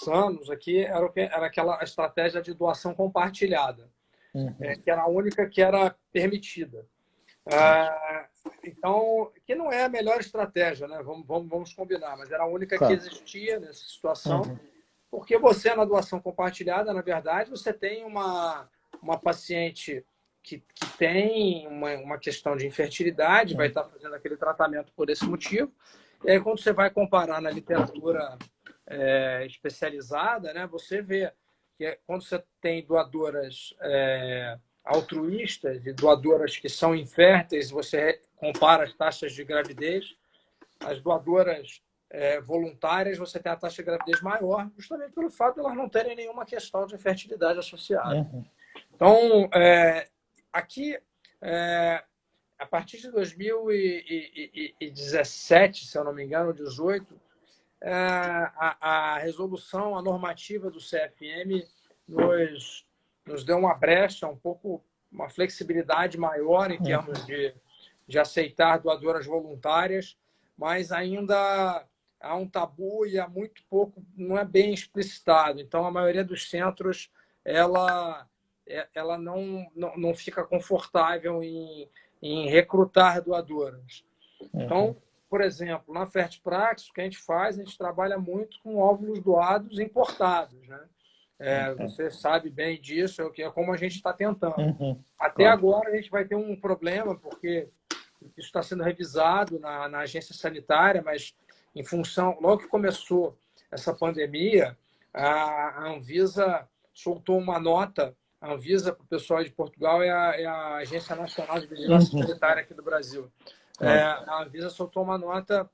anos aqui era aquela estratégia de doação compartilhada, que era a única que era permitida. Então, que não é a melhor estratégia, né? Vamos combinar, mas era a única que Claro. existia nessa situação, porque você, na doação compartilhada, na verdade, você tem uma paciente que tem uma questão de infertilidade, vai estar fazendo aquele tratamento por esse motivo, e aí quando você vai comparar na literatura especializada, né, você vê que quando você tem doadoras altruístas e doadoras que são inférteis, você compara as taxas de gravidez, as doadoras voluntárias, você tem a taxa de gravidez maior, justamente pelo fato de elas não terem nenhuma questão de infertilidade associada. Então, aqui, a partir de 2017, se eu não me engano, 18, a resolução, a normativa do CFM nos deu uma brecha, uma flexibilidade maior em termos de aceitar doadoras voluntárias, mas ainda há um tabu e há muito pouco, não é bem explicitado. Então, a maioria dos centros ela não fica confortável em recrutar doadoras. Então, por exemplo, na Fertiprax, o que a gente faz, a gente trabalha muito com óvulos doados importados, né? Você sabe bem disso, é como a gente está tentando. Até agora a gente vai ter um problema, porque isso está sendo revisado na agência sanitária, mas em função, logo que começou essa pandemia, a Anvisa soltou uma nota. A Anvisa, para o pessoal de Portugal, é a Agência Nacional de Vigilância Sanitária aqui do Brasil. A Anvisa soltou uma nota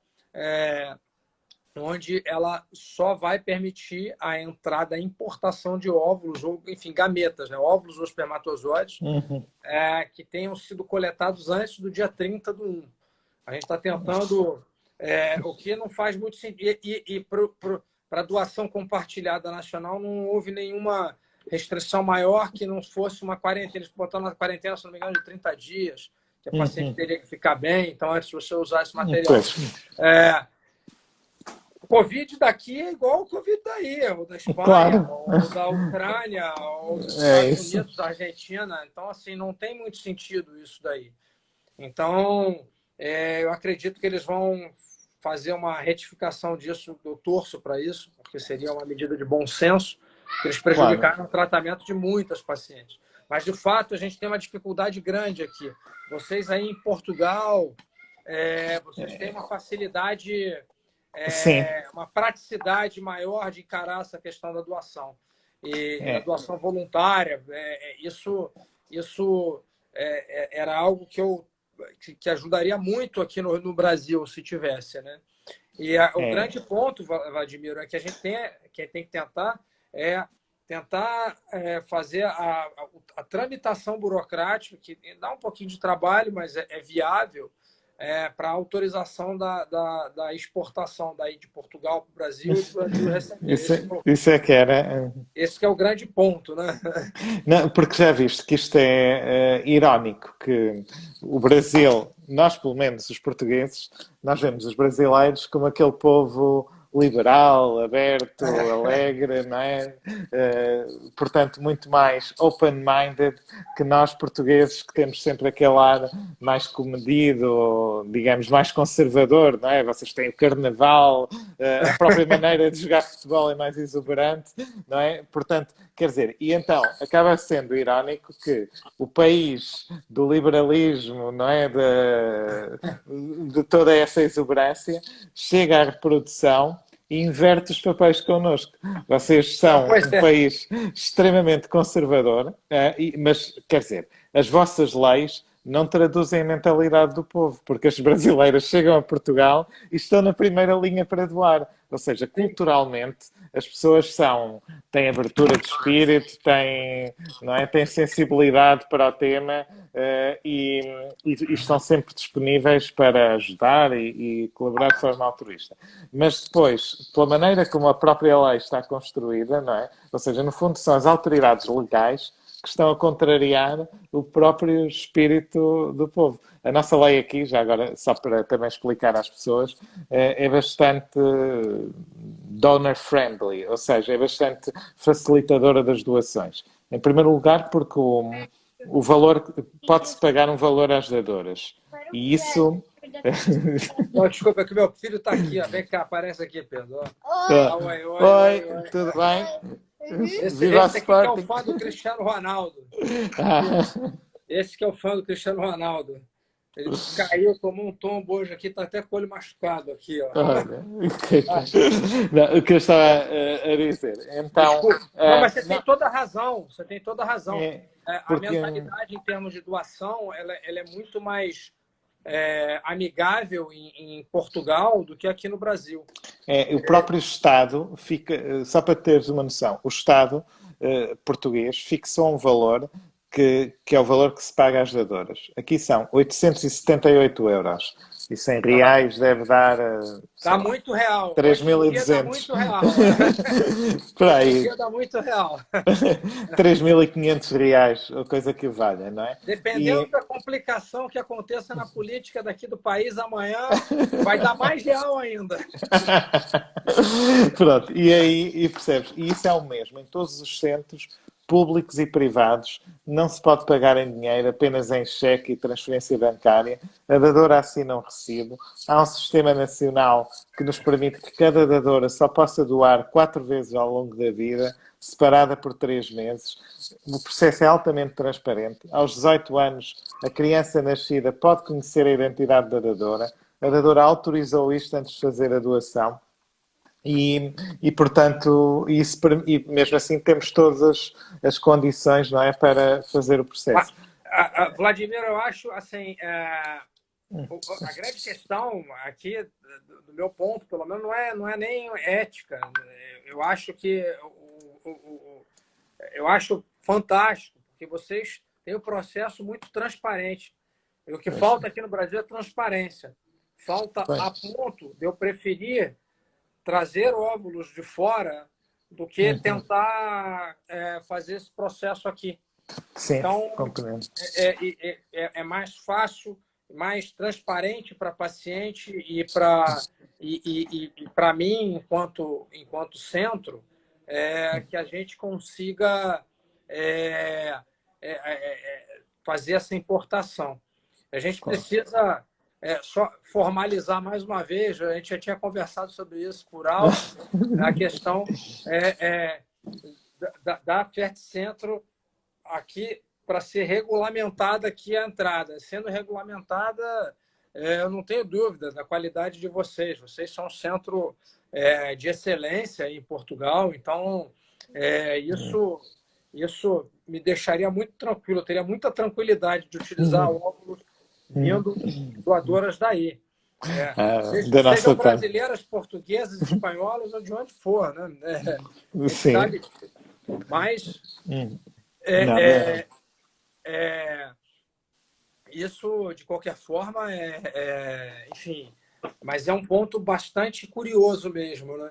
onde ela só vai permitir a entrada, a importação de óvulos, ou, enfim, gametas, né? Óvulos ou espermatozoides, que tenham sido coletados antes do dia 30/1. A gente está tentando, o que não faz muito sentido. E para a doação compartilhada nacional não houve nenhuma restrição maior que não fosse uma quarentena. Eles botaram uma quarentena, se não me engano, de 30 dias, que a paciente teria que ficar bem, então antes de você usar esse material. O Covid daqui é igual o Covid daí, o da Espanha, o da Ucrânia, o dos Estados Unidos, da Argentina. Então, assim, não tem muito sentido isso daí. Então, eu acredito que eles vão fazer uma retificação disso, eu torço para isso, porque seria uma medida de bom senso, que eles prejudicaram o tratamento de muitas pacientes. Mas, de fato, a gente tem uma dificuldade grande aqui. Vocês aí em Portugal, vocês têm uma facilidade... uma praticidade maior de encarar essa questão da doação. E a doação voluntária, isso era algo que ajudaria muito aqui no Brasil, se tivesse, né? E o grande ponto, Vladimiro, é que a gente tem que tentar fazer a tramitação burocrática, que dá um pouquinho de trabalho, mas é viável, para a autorização da exportação daí de Portugal para o Brasil e do Brasil receber. Isso é que era. Esse que é o grande ponto, né? Não, porque já viste que isto é irónico, que o Brasil, nós pelo menos os portugueses, nós vemos os brasileiros como aquele povo liberal, aberto, alegre, não é? Portanto, muito mais open-minded que nós portugueses, que temos sempre aquele ar mais comedido, digamos, mais conservador, não é? Vocês têm o carnaval, a própria maneira de jogar futebol é mais exuberante, não é? Portanto, quer dizer, e então acaba sendo irónico que o país do liberalismo, não é? De toda essa exuberância, chega à reprodução e inverte os papéis connosco. Vocês são um país extremamente conservador, mas, quer dizer, as vossas leis não traduzem a mentalidade do povo, porque as brasileiras chegam a Portugal e estão na primeira linha para doar. Ou seja, culturalmente, as pessoas têm abertura de espírito, têm sensibilidade para o tema e estão sempre disponíveis para ajudar e colaborar de forma altruísta. Mas depois, pela maneira como a própria lei está construída, não é? Ou seja, no fundo são as autoridades legais que estão a contrariar o próprio espírito do povo. A nossa lei aqui, já agora, só para também explicar às pessoas, é bastante donor-friendly, ou seja, é bastante facilitadora das doações. Em primeiro lugar, porque o valor, pode-se pagar um valor às doadoras. E isso... Desculpa, que meu filho está aqui. Ó. Vem cá, aparece aqui, Pedro. Oi, tudo bem? Esse aqui que é o fã do Cristiano Ronaldo. Esse que é o fã do Cristiano Ronaldo. Ele caiu, tomou um tombo hoje aqui, está até com o olho machucado aqui. Ó. Não, o que eu estava a dizer. Então, não, mas você tem toda a razão. Você tem toda a razão. Porque... A mentalidade em termos de doação ela é muito mais amigável em Portugal do que aqui no Brasil. O próprio Estado fica, só para teres uma noção, o Estado português fixou um valor que é o valor que se paga às doadoras. Aqui são 878 euros. Isso em reais deve dar... Dá muito real. 3.200. Dá muito real. Por aí. Dá muito real. 3.500 reais, a coisa que valha, não é? Dependendo da complicação que aconteça na política daqui do país amanhã, vai dar mais real ainda. Pronto, e aí percebes? E isso é o mesmo em todos os centros públicos e privados. Não se pode pagar em dinheiro, apenas em cheque e transferência bancária. A dadora assina um recibo. Há um sistema nacional que nos permite que cada dadora só possa doar 4 vezes ao longo da vida, separada por 3 meses. O processo é altamente transparente. Aos 18 anos, a criança nascida pode conhecer a identidade da dadora. A dadora autorizou isto antes de fazer a doação. Portanto, e mesmo assim temos todas as condições, não é, para fazer o processo. Vladimir, eu acho assim, a grande questão aqui, do meu ponto, pelo menos, não é nem ética. Eu acho que eu acho fantástico, porque vocês têm um processo muito transparente. E o que falta aqui no Brasil é transparência. Falta a ponto de eu preferir trazer óvulos de fora do que tentar fazer esse processo aqui. Sim, então, compreendo. É mais fácil, mais transparente para a paciente e para mim, enquanto centro, que a gente consiga fazer essa importação. A gente precisa só formalizar mais uma vez, a gente já tinha conversado sobre isso por alto, a questão da Ferticentro aqui para ser regulamentada aqui a entrada. Sendo regulamentada, eu não tenho dúvida da qualidade de vocês. Vocês são um centro de excelência em Portugal, então isso me deixaria muito tranquilo, eu teria muita tranquilidade de utilizar óvulos vindo doadoras daí. Sejam brasileiras, portuguesas, espanholas ou de onde for, né? Sim. Sabe? Mas isso, de qualquer forma, enfim, mas é um ponto bastante curioso mesmo, né?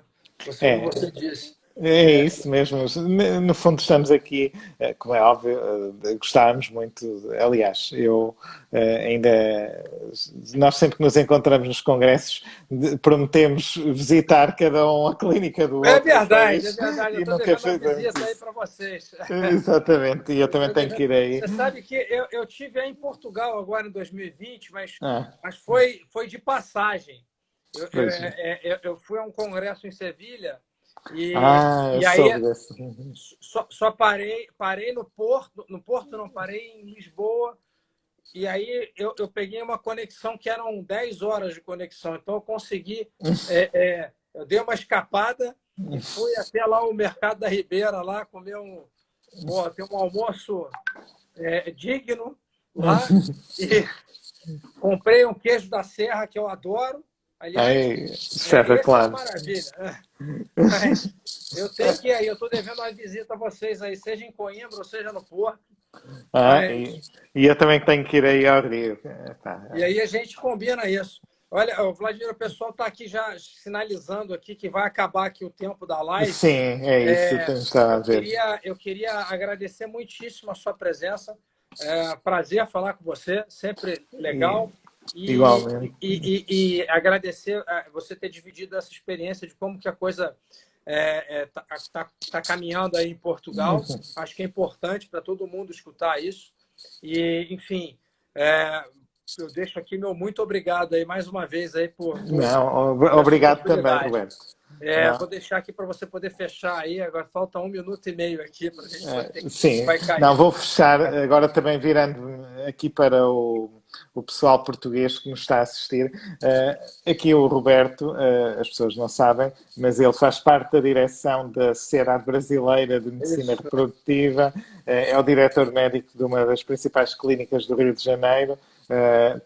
Como você disse. É isso mesmo. No fundo, estamos aqui, como é óbvio, gostávamos muito. Aliás, nós sempre que nos encontramos nos congressos, prometemos visitar cada um a clínica do outro. É verdade. Eu estou devendo uma visita aí para vocês. Exatamente, e eu também tenho que ir aí. Você sabe que eu estive aí em Portugal agora em 2020, mas foi de passagem. Eu fui a um congresso em Sevilha. E aí só parei no Porto não, parei em Lisboa, e aí eu peguei uma conexão que eram 10 horas de conexão, então eu consegui, eu dei uma escapada e fui até lá o Mercado da Ribeira, lá comer tem um almoço digno lá, e comprei um queijo da Serra que eu adoro. Aliás, claro. Maravilha. Mas eu tenho que ir aí, eu estou devendo uma visita a vocês aí, seja em Coimbra ou seja no Porto. E eu também tenho que ir aí ao Rio. E aí a gente combina isso. Olha, Vladimir, o pessoal está aqui já sinalizando aqui que vai acabar aqui o tempo da live. Sim, é isso. Eu queria agradecer muitíssimo a sua presença. Prazer falar com você, sempre legal. Igualmente. E agradecer você ter dividido essa experiência de como que a coisa tá caminhando aí em Portugal. Acho que é importante para todo mundo escutar isso. E, enfim, eu deixo aqui meu muito obrigado aí mais uma vez aí por obrigado também, Roberto. Vou deixar aqui para você poder fechar aí. Agora falta 1 minuto e meio aqui para a gente poder. Sim, vou fechar agora também virando aqui para o pessoal português que nos está a assistir. Aqui o Roberto, as pessoas não sabem, mas ele faz parte da direção da Sociedade Brasileira de Medicina Reprodutiva, é o diretor médico de uma das principais clínicas do Rio de Janeiro,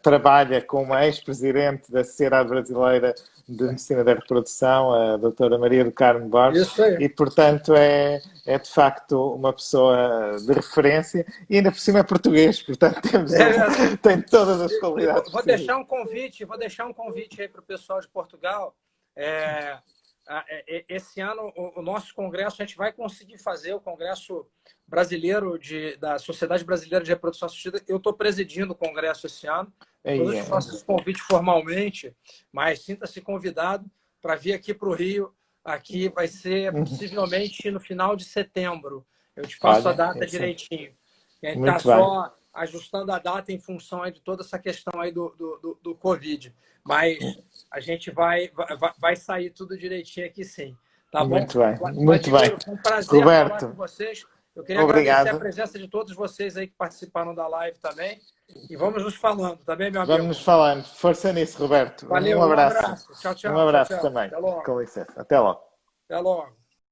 trabalha como ex-presidente da Sociedade Brasileira de Medicina da Reprodução, a doutora Maria do Carmo Borges, e, portanto, é de facto uma pessoa de referência e ainda por cima é português, portanto, tem todas as qualidades. Vou deixar um convite aí para o pessoal de Portugal. Esse ano, o nosso congresso, a gente vai conseguir fazer o congresso brasileiro da Sociedade Brasileira de Reprodução Assistida. Eu estou presidindo o congresso esse ano. Eu te faço esse convite formalmente, mas sinta-se convidado para vir aqui para o Rio. Aqui vai ser possivelmente no final de setembro. Eu te passo a Olha, data isso. direitinho. E a gente está Muito bem. só ajustando a data em função aí de toda essa questão aí do Covid. Mas a gente vai sair tudo direitinho aqui, sim. Tá bom? Muito bem. Muito bem. Vladimiro, foi um prazer falar com Roberto, vocês. Eu queria agradecer a obrigado. presença de todos vocês aí que participaram da live também. E vamos nos falando, tá bem, meu Vamos amigo? nos falando. Força nisso, Roberto. Um Valeu, um abraço. abraço. Tchau, Um tchau, tchau, abraço tchau. também. Até logo. Com licença. Até logo. Até logo.